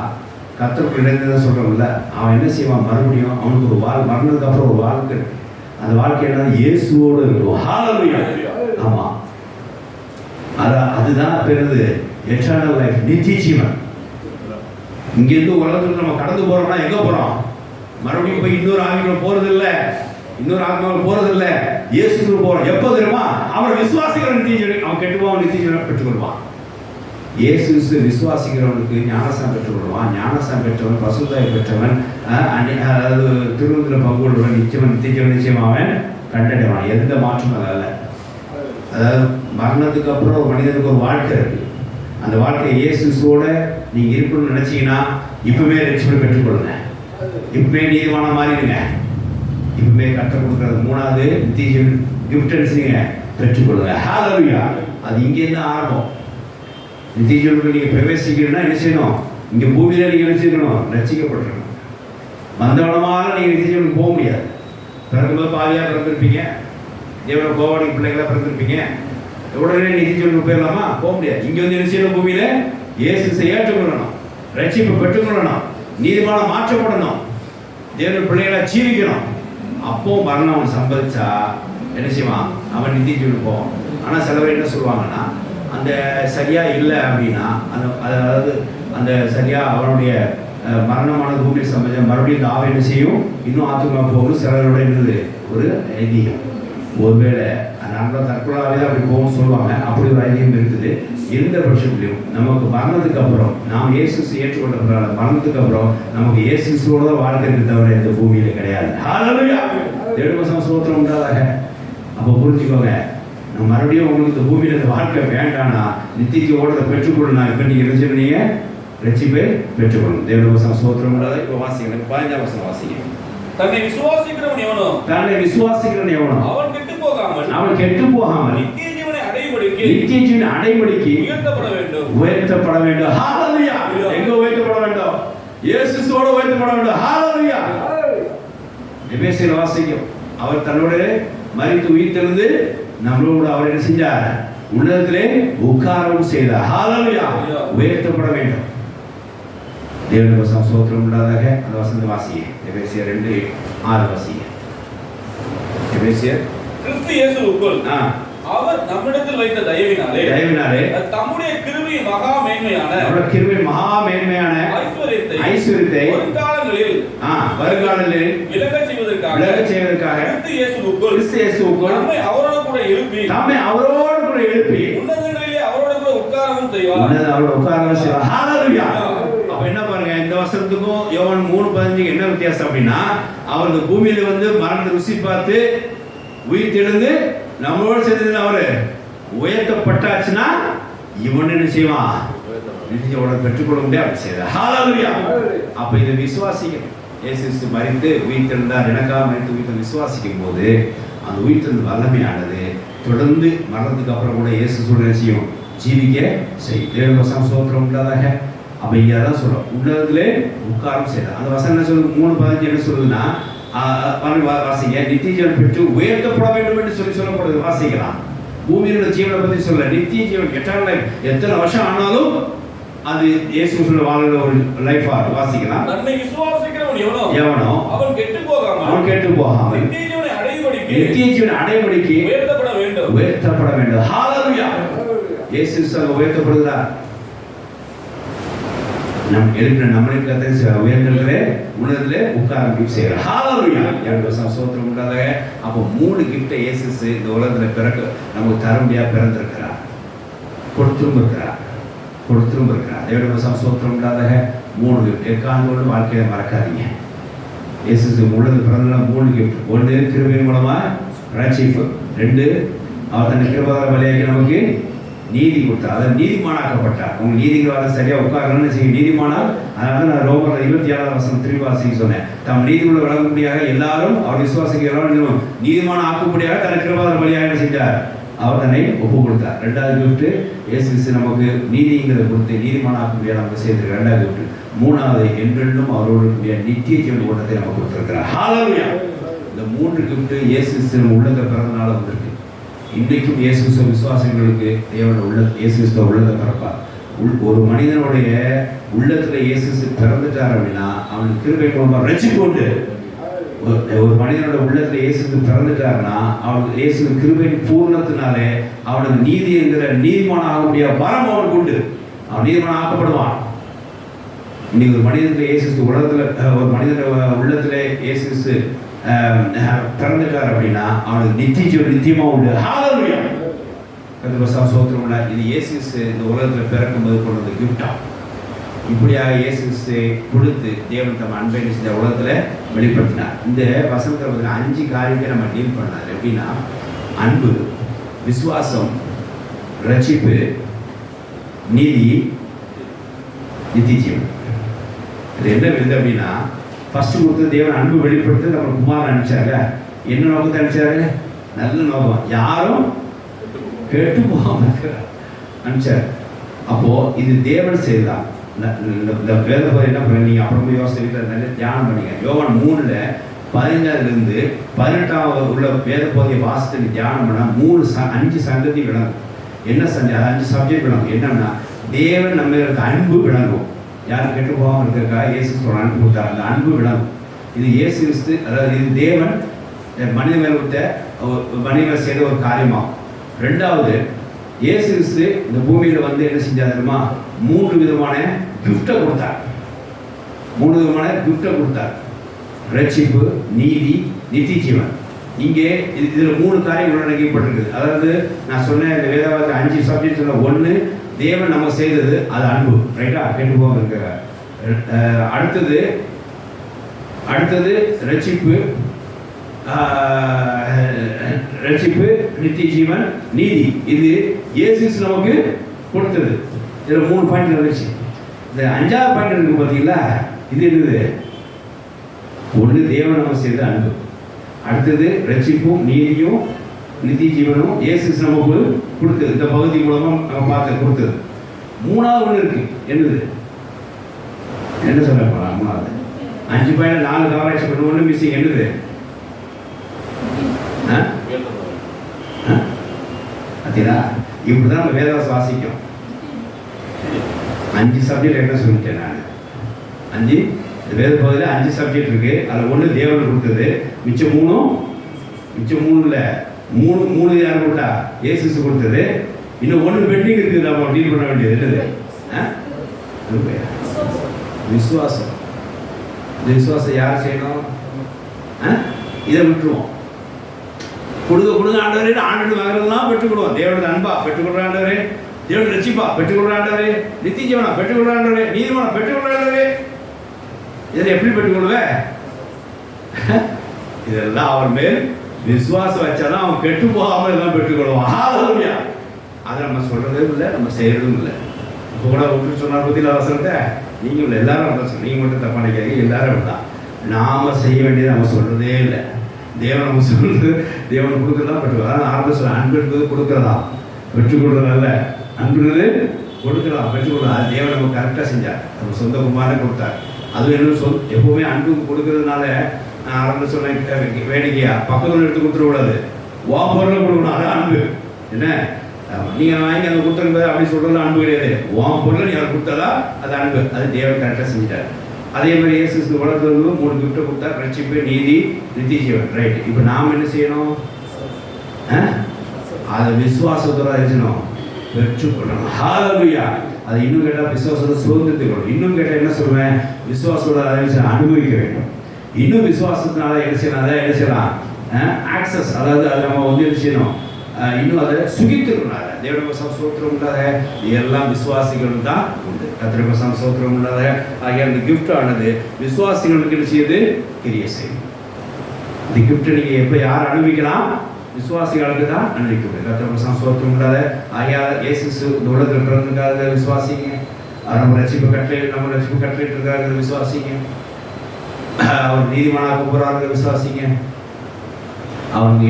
கர்த்தருக்கு இணைந்ததை சொல்கிறோம்ல, அவன் என்ன செய்வான், மறுபடியும் அவனுக்கு ஒரு மரணத்துக்கு அப்புறம் ஒரு வாழ்க்கை இருக்கு. அந்த வாழ்க்கை என்ன, இயேசுவோடு இருக்கும். ஹalleluya. ஆமாம், அதுதான் பெருது எட்டர்னல் லைஃப், நித்திய ஜீவன். இங்கேருந்து உலகத்துக்கு நம்ம கடந்து போகிறோம்னா எங்கே போகிறோம், மறுபடியும் போய் இன்னொரு ஆவிகள் போகிறதில்லை, இன்னொரு ஆத்மாவில் போகிறதில்லை, இயேசுக்கு போகிறோம். எப்போ தெரியுமா, அவன் விசுவாசிக்கிற நித்திய ஜீவன், அவன் கெட்டுவான் நித்திய ஜீவனை பெற்றுக்கொள்வான். இயேசு விசுவாசிக்கிறவனுக்கு ஞானசான் பெற்றுக்கொள்வான். ஞானசான் பெற்றவன், பசுத்தாய் பெற்றவன், அதாவது திருவிழா பங்குள்ளவன் நிச்சயவன் நித்திய ஜீவன் நிச்சயமாக அவன் கண்டடைவான். எந்த மாற்றமும் அல்ல. அதாவது மரணத்துக்கு அப்புறம் ஒரு மனிதனுக்கு ஒரு வாழ்க்கை இருக்கு. அந்த வாழ்க்கை இயேசுவோட நீங்க இருக்கணும்னு நினைச்சீங்கன்னா இப்பவுமே ரட்சிப்பை பெற்றுக்கொள்ளுங்க, இப்பவுமே நீதிமான மாறிடுங்க, இப்பவுமே கற்றுக் கொடுக்குறது. மூணாவது நித்திய கிஃப்ட் பெற்றுக்கொள்ளுங்க. ஹalleluya. அது இங்கேருந்து ஆரம்பம். நித்திய ஜீவனுக்கு நீங்கள் பிரவேசிக்கணும்னா என்ன செய்யணும், இங்கே பூமியில் நீங்கள் என்ன செய்யணும், ரட்சிக்கப்பட்டிருக்கணும். மந்தவனமாக நீங்கள் நித்திய ஜீவனுக்கு போக முடியாது. பிறகும்போது பாதியாக பிறந்திருப்பீங்க, தேவனை கோவாடி பிள்ளைகளாக பிறந்திருப்பீங்க, உடனே நித்திய ஜீவனுக்கு போயிடலாமா, போக முடியாது. இங்கே வந்து என்ன செய்யணும், பூமியில் இயேசு ஏற்றுக்கொள்ளணும், ரட்சிப்பை பெற்றுக்கொள்ளணும், நீதிமான மாற்றப்படணும், தேவன் பிள்ளைகளை ஜீவிக்கணும். அப்போ மரணம் அவன் சம்பதிச்சா என்ன செய்வான், அவன் நித்திய ஜீவனுக்கு போவான். ஆனால் சில பேர் என்ன சொல்லுவாங்கன்னா, அந்த சரியா இல்லை அப்படின்னா, அதாவது அந்த சரியா அவனுடைய மரணமான பூமியில் சம்பந்தம் மறுபடியும் இந்த ஆவை என்ன செய்யும், இன்னும் ஆத்துமா போகணும். சிலரோட இருந்தது ஒரு ஐதீகம், ஒருவேளை நம்ம தற்கொலாவே தான் அப்படி போகணும்னு சொல்லுவாங்க. அப்படி ஒரு ஐதீகம் இருக்குது. எந்த பட்சத்திலையும் நமக்கு மரணத்துக்கு அப்புறம் நாம் இயேசு ஏற்றுக்கொண்ட மரணத்துக்கு அப்புறம் நமக்கு இயேசுவோட தான் வாழ்க்கை இருக்கு, தவிர இந்த பூமியில கிடையாது. ஹalleluya. தேவனுக்கு ஸ்தோத்திரம் உண்டாதாக. அப்போ புரிஞ்சுக்கோங்க, நம்ம மறுபடியும் உங்களுக்கு இந்த பூமியில் இந்த வாழ்க்கை வேண்டானா நித்திய ஓடத்தை பெற்றுக்கொள்ளணும். இப்போ நீங்கள் என்ன செய்வீங்க, ரட்சிப்பை பெற்றுக்கொள்ளணும். தேவனுக்கு ஸ்தோத்திரம் உண்டாதாக. இப்போ வாசிங்க, 15ஆம் வசனம் வாசிங்க. தன்னை விசுவாசிக்கிறவன் எவனோ அவன் கெட்டு போகாமல் நித்திய ஜீவனை அடையும்படிக்கு உயர்த்தப்பட வேண்டும். ஹalleluya. எங்க உயர்த்தப்பட வேண்டும், இயேசுவோடு உயர்த்தப்பட வேண்டும். ஹalleluya. எபேசியர் வாசிக்கும், அவர் தன்னோட மரித்து உயிர்த்தெழுந்து நம்மளோடு அவர் என்ன செஞ்சார், உள்ளத்திலே உட்காரவும் செய்தார். ஹalleluya. உயர்த்தப்பட வேண்டும். தேவனுக்கு ஸ்தோத்திரம் உண்டாதாக. அந்த வசனத்தை வாசிங்க. எபேசியர் 2:6 வாசிங்க. எபேசியர் கிறிஸ்து இயேசுவுக்குள் அவர் நம்மிடத்தில் வைத்த தயவினாலே தம்முடைய கிருபையின் மகா மேன்மையான ஐஸ்வரியத்தை வருங்காலங்களில் விலகச் செய்வதற்காக கிறிஸ்து இயேசுவுக்குள் நம்மை அவரோடு கூட எழுப்பி உன்னதங்களிலே அவரோடு கூட உட்காரவும் செய்வார். ஹalleluya. அப்ப என்ன பாருங்க, இந்த வசனத்துக்கும் யோவான் 3:15 என்ன வித்தியாசம் அப்படின்னா, அவர் இந்த பூமியில வந்து மரணத்தை ருசி பார்த்து உயிர் தெழுந்து நம்மளோட சேர்ந்து அவரு உயர்த்தப்பட்டாச்சுன்னா இவன் என்ன செய்வான், நித்தியோட பெற்றுக்கொள்ள முடியாது செய்தார். ஹalleluya. அப்ப இதை விசுவாசிக்கணும். இயேசு மரித்து உயிர் தெழுந்தார், எனக்காக மரித்து உயிர் விசுவாசிக்கும் போது அந்த உயிர் தெழுந்து வல்லமையானது தொடர்ந்து மரணத்துக்கு அப்புறம் கூட இயேசு சொல்ல செய்யும், ஜீவிக்க செய்யும். தேவனுக்கு ஸ்தோத்திரம் உண்டாதாக. அப்ப இங்க அதான் சொல்றோம், உன்னதத்திலே உட்காரம் செய்யலாம். அந்த வசனம் என்ன சொல்லுது? 3:15 என்ன சொல்லுதுன்னா, வாசிங்க, நித்திய ஜீவன் பெற்று உயர்த்தப்பட வேண்டும் என்று சொல்லப்படுது. வாசிக்கலாம். பூமியோட ஜீவனை பத்தி சொல்ல, நித்திய ஜீவன் எட்டர்னல் லைஃப், எத்தனை வருஷம் ஆனாலும் அது இயேசு சொல்ல வாழ்ற ஒரு லைஃபா. வாசிக்கலாம். தன்னை விசுவாசிக்கிறவன் எவனோ அவன் கெட்டு போகாம நித்திய ஜீவனை அடையும்படிக்கு உயர்த்தப்பட வேண்டும். ஹalleluya. இயேசு உயர்த்தப்படுகிறார். நம் எழுப்பின நம்மளுக்கு கதை உயர்ந்ததிலே உன்னதத்திலே உட்கார்ந்து செய்கிறார். ஹalleluya. எனக்கு சோத்திரம் உண்டாக. அப்போ 3 கிஃப்ட்டை இயேசு இந்த உலகத்துல பிறக்க நமக்கு தரும்படியா பிறந்திருக்கிறார், கொடுத்தும் இருக்கிறார். தேவனுடைய சோத்திரம் உண்டாக. 3 கிஃப்ட் எக்காந்தோடு வாழ்க்கையை மறக்காதீங்க. இயேசு உள்ளது பிறந்ததுல 3 கிஃப்ட். 1 கிருபையின் மூலமா ரட்சிப்பு, 2 அவர் தன் கிருபையால் வழியாகி நமக்கு நீதி கொடுத்தார், அதாவது நீதிமானாக்கப்பட்டார். உங்க நீதிவாத சரியா உட்காரணும்னு செய்ய நீதிமானால். அதனால நான் ரோமர் 27 திரும்பி வாசிக்க சொன்னேன். தம் நீதிக்குள்ள வழங்கும்படியாக எல்லாரும் அவர் விசுவாசிக்கிறவரும் நீதிமான ஆக்கும்படியாக தன் கிருபையால் வழியாக என்ன செஞ்சார்? அவர் தன்னை ஒப்பு கொடுத்தார். 2வது கிஃப்ட் இயேசு நமக்கு நீதிங்கிறத கொடுத்து நீதிமான ஆக்கும்படியாக நமக்கு செய்திருக்கிறார். 2வது கிஃப்ட். 3வது என்றென்றும் அவரோடு நித்திய ஜீவன் ஓட்டத்தை நமக்கு கொடுத்திருக்கிறார். ஹalleluya. இந்த 3 கிஃப்ட் இயேசு உள்ளத பிறந்தனால வந்திருக்கு. இன்றைக்கும் இயேசு விசுவாசிகளுக்கு தேவன் இயேசு உள்ளத பிறப்பார். ஒரு மனிதனுடைய உள்ளத்துல இயேசு பிறந்துட்டார் அப்படின்னா அவனுக்கு கிருபை மூலமா ரட்சிப்பு உண்டு. ஒரு மனிதனோட உள்ளத்துல இயேசு பிறந்துட்டாருன்னா அவனுக்கு இயேசு கிருபையின் பூர்ணத்தினாலே அவனுக்கு நீதி என்கிற நீதிமான ஆக முடியாத வரம் அவனுக்கு உண்டு. அவன் நீதிமான ஆக்கப்படுவான். இன்னைக்கு ஒரு மனிதனுக்கு இயேசு உலகத்துல ஒரு மனிதன உள்ளத்துல இயேசு பிறந்துட்டார் அப்படின்னா அவனுக்கு நித்தியமா உண்டு. ஹalleluya. சோத்திரம் உள்ள இது இயேசு இந்த உலகத்துல பிறக்கும்போது கொண்டு வந்த கிஃப்டா. இப்படியாக இயேசு கொடுத்து தேவன் தம் அன்பை செஞ்ச உலகத்துல வெளிப்படுத்தினார். இந்த வசனத்தில் 5 காரியத்தை நம்ம டீல் பண்ணார். எப்படின்னா அன்பு, விசுவாசம், ரட்சிப்பு, நீதி, நித்திய ஜீவன். இது என்ன விருது அப்படின்னா, ஃபர்ஸ்ட் கொடுத்து தேவன் அன்பு வெளிப்படுத்தி நம்ம குமாரன் அனுப்பிச்சாரு. என்ன நோக்கத்தை அனுப்பிச்சாரு? நல்ல நோக்கம், யாரும் கெட்டு போகாம இருக்கிறார் அனுப்பிச்சார். அப்போ இது தேவன் செய்தான். இந்த வேத பகுதி என்ன பண்ண, நீங்க அப்புறம் யோசனை தியானம் பண்ணீங்க. யோவான் 3:15 18 உள்ள வேத பகுதியை வாசித்து நீ தியானம் பண்ணா 5 சங்கதி விளங்கும். என்ன சங்கதி? 5 சப்ஜெக்ட் விளங்கும். என்னன்னா தேவன் நம்ம அன்பு விளங்கும். யாரும் கெட்டு போகாமல் இருக்கிறக்கா இயேசு சொல்ற அன்பு கொடுத்தார். அந்த அன்பு விளங்கும். இது இயேசு கிறிஸ்து, அதாவது இது தேவன் மனித மேல் விட்ட மனிதர் செய்த ஒரு காரியமாகும். 2வது இயேசு கிறிஸ்து இந்த பூமியில வந்து என்ன செஞ்சார் தெரியுமா? 3 விதமான கிஃப்டை கொடுத்தார். 3 விதமான கிஃப்டை கொடுத்தார். ரட்சிப்பு, நீதி, நித்திய ஜீவன். இங்கே இதுல 3 காரியங்கள் உள்ளடக்கப்பட்டிருக்குது. அதாவது நான் சொன்ன இந்த வேதவாதத்தில் 5 சப்ஜெக்ட் சொன்ன 1 தேவன் நம்ம செய்தது, அது அன்பு. ரைட்டா? கெட்டு போகாம இருக்கிறார். அடுத்தது ரட்சிப்பு, நித்திய ஜீவன், நீதி. இது இயேசு நமக்கு கொடுத்தது. இதுல 3 பாயிண்ட் இருந்துச்சு. இந்த 5வது பாயிண்ட் இருக்கு பார்த்தீங்களா? இது என்னது? 1 தேவன் நம்ம செய்த அன்பு. அடுத்தது ரட்சிப்பும் நீதியும் நித்திய ஜீவனும் இயேசு நமக்கு கொடுத்தது. இந்த பகுதி மூலமா நம்ம பார்த்து கொடுத்தது. 3வது ஒன்று இருக்கு. என்னது? என்ன சொல்ல போறா? 3வது 5 பாயிண்ட் 4 கவரேஜ் பண்ண 1 மிஸ்ஸிங். என்னது? பார்த்தீங்களா? இப்படிதான் நம்ம வேதவாசம் வாசிக்கும். 5 சப்ஜெக்ட் என்ன சொல்லிட்டேன் நான். 5 வேத பகுதியில் 5 சப்ஜெக்ட் இருக்கு. அதில் 1 தேவன் கொடுத்தது. மிச்சம் 3 3 யார் கொடுத்தா? இயேசு கொடுத்தது. இன்னும் 1 பெண்டிங் இருக்குது. நம்ம டீல் பண்ண வேண்டியது. என்னது? விசுவாசம். இந்த விசுவாசம் யார் செய்யணும்? இதை விட்டுருவோம். கொடுங்க ஆண்டவரே, ஆண்டு வாங்குறதெல்லாம் பெற்றுக்கொள்வோம். தேவனோட அன்பா பெற்றுக்கொள்ற ஆண்டவரே, தேவனோட ரட்சிப்பா பெற்றுக்கொள்ற ஆண்டவரே, நித்திய ஜீவனா பெற்றுக்கொள்ற ஆண்டவரே, நீதிமானா பெற்றுக்கொள்ற ஆண்டவரே. இதை எப்படி பெற்றுக்கொள்வேன்? இதெல்லாம் அவர் மேல் விசுவாசம் வச்சாதான் அவன் கெட்டு போகாமல் எல்லாம் பெற்றுக்கொள்வான். ஹalleluya. அதை நம்ம சொல்றதும் இல்லை, நம்ம செய்யறதும் இல்லை. இப்போ கூட விட்டு சொன்னார் பத்தியில் அவசரத்தை நீங்கள் எல்லாரும் அவசரம். நீங்கள் மட்டும் தப்பா நினைக்காதீங்க, எல்லாரும் தான். நாம செய்ய வேண்டியது நம்ம சொல்றதே இல்லை. தேவன் நம்ம சொல்றது, தேவன் கொடுக்குறதா பெற்றுக்கொள்ள. அதான் ஆரம்ப சொல்ல, அன்பு என்பது கொடுக்குறதா, பெற்றுக்கொள்றதல்ல. அன்புன்றது கொடுக்கலாம், பெற்றுக்கொள்ளலாம். அது தேவன் நம்ம கரெக்டாக செஞ்சார். நம்ம சொந்த குமாரனை கொடுத்தார். அது என்ன எப்பவுமே அன்பு கொடுக்கறதுனால நான் ஆரம்ப சொன்ன வேடிக்கையா பக்கத்தில் எடுத்து கொடுத்துடக்கூடாது. பொருளை கொடுக்கணும், அது அன்பு. என்ன நீங்கள் வாங்கி அந்த கொடுத்துருந்தது அப்படி சொல்கிறது அன்பு கிடையாது. பொருளை நீ அதை கொடுத்தாதா அது அன்பு. அது தேவன் கரெக்டாக செஞ்சிட்டார். அதே மாதிரி இயேசு வளர்த்தவங்க 3 கிஃப்ட்டை கொடுத்தா, ரட்சிப்பு, நீதி, நித்திய ஜீவன். ரைட். இப்போ நாம் என்ன செய்யணும்? அதை விசுவாசத்தோட இருக்கணும், பெற்றுக்கொள்ளணும். ஹல்லேலூயா. அது இன்னும் கேட்டால் விசுவாசத்தை சுதந்திரத்துக்கணும். இன்னும் கேட்டால் என்ன சொல்லுவேன்? விசுவாசத்தோட அனுபவிக்க வேண்டும். இன்னும் விசுவாசத்தினால என்ன செய்யணும்? அதை என்ன செய்யலாம்? ஆக்சஸ், அதாவது அதை நம்ம என்ன செய்யணும்? இன்னும் அதை சுகித்திருக்கணும். தேவனுடைய சோத்திரம் உள்ளாத எல்லாம் விசுவாசிகள் தான் உண்டு. கர்த்தருடைய சோத்திரம் உள்ளாத ஆகிய அந்த கிஃப்ட் ஆனது விசுவாசிகளுக்கு என்ன செய்யுது? கிரியை செய்யும். இந்த கிஃப்ட்டை நீங்கள் எப்போ யார் அனுபவிக்கலாம்? விசுவாசிகளுக்கு தான் அனுபவிக்க முடியும். கர்த்தருடைய சோத்திரம் உள்ளாத ஆகிய இயேசு இந்த உலகத்தில் பிறந்திருக்காத விசுவாசிங்க. நம்ம ரட்சிப்பு கட்டளையிட்டு இருக்காங்க விசுவாசிங்க. அவர் நீதிமானாக போகிறாங்க விசுவாசிங்க. அவங்க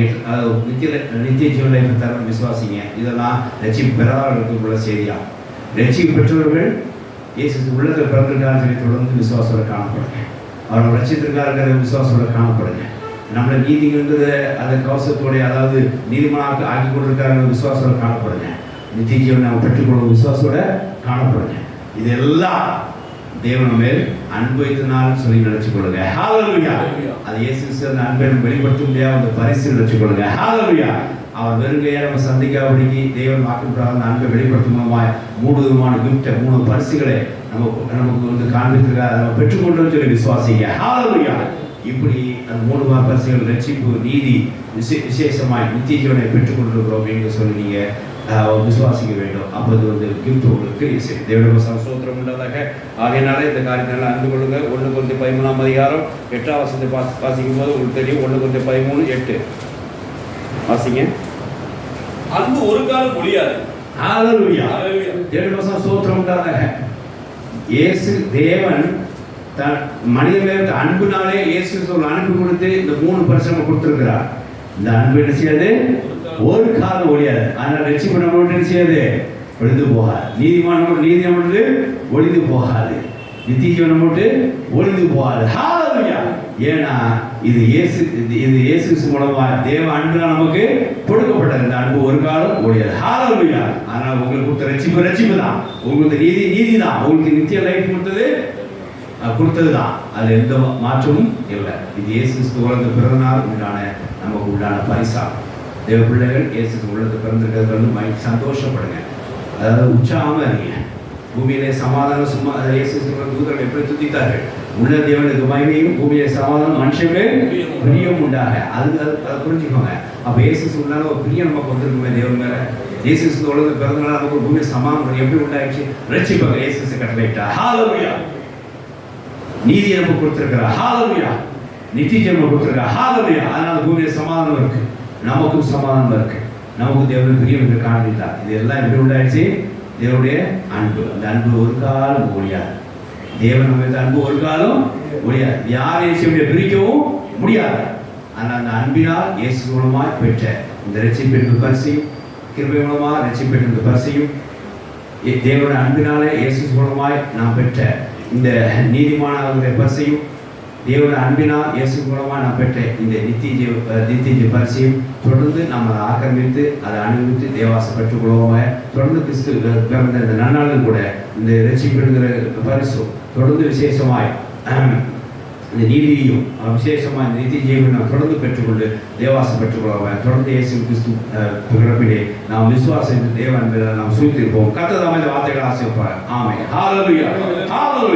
நித்திய ஜீவனை தர விசுவாசிங்க. இதெல்லாம் ரட்சிப்பு பெறாதவர்களுக்கு உள்ள செய்தியா. ரட்சிப்பு பெற்றவர்கள் இயேசு உள்ளத்தில் பிறந்திருக்காருன்னு சொல்லி தொடர்ந்து விசுவாசோட காணப்படுங்க. அவர்கள் ரட்சித்திருக்காருங்கிற விசுவாசோட காணப்படுங்க. நம்மளை நீதிங்கிறது அந்த கவசத்தோடைய, அதாவது நீதிமனாக ஆக்கி கொண்டிருக்காருங்கிற விசுவாசோட காணப்படுங்க. நித்திய ஜீவனை நம்ம பெற்றுக்கொள்ளும் விசுவாசோட காணப்படுங்க. இதெல்லாம் தேவன் மேல் அன்பு வைத்தனால் சொல்லி நினைச்சு கொள்ளுங்க. ஹல்லேலூயா. அது இயேசு கிறிஸ்து அன்பை வெளிப்படுத்த முடியாத அந்த பரிசு நினைச்சு கொள்ளுங்க. ஹல்லேலூயா. அவர் வெறுங்கையா நம்ம சந்திக்காதபடிக்கு தேவன் வாக்குப்படாத அந்த அன்பை வெளிப்படுத்தும் மூலமாய் 3 விதமான கிஃப்ட், 3 பரிசுகளை நமக்கு காண்பித்திருக்கார். நம்ம பெற்றுக்கொண்டோம்னு சொல்லி விசுவாசிங்க. ஹல்லேலூயா. இப்படி அந்த 3 பரிசுகள் ரட்சிப்பு, நீதி, விசேஷமாய் நித்திய ஜீவனை பெற்றுக்கொண்டிருக்கிறோம் என்று சொல்லி நீங்க விசுவாசிக்க வேண்டும். அப்போது கிஃப்ட் உங்களுக்கு செய்யும். தேவனுடைய சோத்திரம் உள்ளதாக ஆகையினால இந்த காரியத்தினால அன்பு கொள்ளுங்க. 1 Corinthians 13ஆம் அதிகாரம் 8ஆம் வசனத்தை வாசிக்கும் போது உங்களுக்கு தெரியும். 1 Corinthians 13:8 வாசிங்க. அன்பு ஒரு காலம் முடியாது. ஹல்லேலூயா. தேவனுடைய சோத்திரம் உள்ளதாக இயேசு தேவன் தன் மனிதர்களே அன்புனாலே இயேசு அன்பு கொடுத்து இந்த 3 பரிசு கொடுத்திருக்கிறார். இந்த அன்பு என்ன செய்யாது? ஒரு காலம் ஒழியாது. ஆனால் ரட்சிப்பு நம்மளோட என்ன செய்யாது? ஒழிந்து போகாது. நீதிமானோடு ஒழிந்து போகாது. நித்திய ஜீவன் போட்டு ஒழிந்து போகாது. ஹல்லேலூயா. ஏன்னா இது இயேசு மூலமா தேவ அன்புதான் நமக்கு கொடுக்கப்பட்டது. இந்த அன்பு ஒரு காலம் ஒழியாது. ஹல்லேலூயா. ஆனால் உங்களுக்கு கொடுத்த ரட்சிப்பு தான். உங்களுக்கு நீதி தான். உங்களுக்கு நித்திய லைஃப் கொடுத்தது தான். அது எந்த மாற்றமும் இல்லை. இது இயேசு உலகத்தில் பிறந்தனால் நமக்கு உண்டான பரிசா. தேவ பிள்ளைகள் இயேசு உள்ளது பிறந்திருக்கிறது வந்து சந்தோஷப்படுங்க. அதாவது உற்சாகமாக இருங்க. பூமியிலே சமாதானம் சும்மா இயேசு தூதர்கள் எப்படி துதித்தார்கள்? உள்ள தேவனுக்கு மகிமையும் பூமியிலே சமாதானம் மனுஷனுக்கு பிரியம் உண்டாக. அதை புரிஞ்சுக்கோங்க. அப்போ இயேசு உள்ளால ஒரு பிரியம் நமக்கு வந்திருக்குமே தேவன் மேலே. இயேசு உலகத்தை பிறந்தனால நமக்கு பூமியை சமாதானம் எப்படி உண்டாயிடுச்சு? ரட்சிப்பாங்க. இயேசு கட்டளையிட்டா. ஹல்லேலூயா. நீதியை நமக்கு கொடுத்திருக்கிறார். ஹல்லேலூயா. நித்திய ஜீவனை கொடுத்திருக்கிறார். ஹல்லேலூயா. அதனால பூமியில சமாதானம் இருக்கு. நமக்கும் சமாதானம் இருக்கு. நமக்கு தேவனுடைய பிரியம் என்று காண்பித்தார். இது எல்லாம் எப்படி உண்டாயிடுச்சு? தேவனுடைய அன்பு. அந்த அன்பு ஒரு காலம் ஒழியாது. தேவன் நம்ம அன்பு ஒரு காலம் ஒழியாது. யாரையும் பிரிக்கவும் முடியாது. ஆனால் அந்த அன்பினால் இயேசு மூலமாய் பெற்ற இந்த ரட்சிப்பின் பரிசையும், கிருபை மூலமாக ரட்சிப்பின் பரிசையும், தேவனுடைய அன்பினாலே இயேசு மூலமாய் நாம் பெற்ற இந்த நீதிமானாவுடைய பரிசையும், தேவனுடைய அன்பினால் இயேசு மூலமாக நாம் பெற்ற இந்த நித்திய பரிசையும் தொடர்ந்து நாம் அதை ஆக்கிரமித்து அதை அனுபவித்து தேவாச பெற்றுக்கொள்வோமாக தொடர்ந்து கிறிஸ்து பிறந்த இந்த நன்னாளில் கூட இந்த ரட்சிப்பிடுகிற பரிசும் தொடர்ந்து விசேஷமாய் இந்த நீதியையும் விசேஷமாக இந்த நித்திய ஜீவனை தொடர்ந்து பெற்றுக்கொண்டு தேவாசம் பெற்றுக்கொள்வோமாக தொடர்ந்து இயேசு கிறிஸ்து பிறப்பிலே நாம் விசுவாசம் தேவன் நாம் சுழித்திருப்போம். கர்த்தர் தாமே இந்த வார்த்தைகள் ஆசீர்வதிப்பார். ஆமென். ஹல்லேலூயா. ஹல்லேலூயா.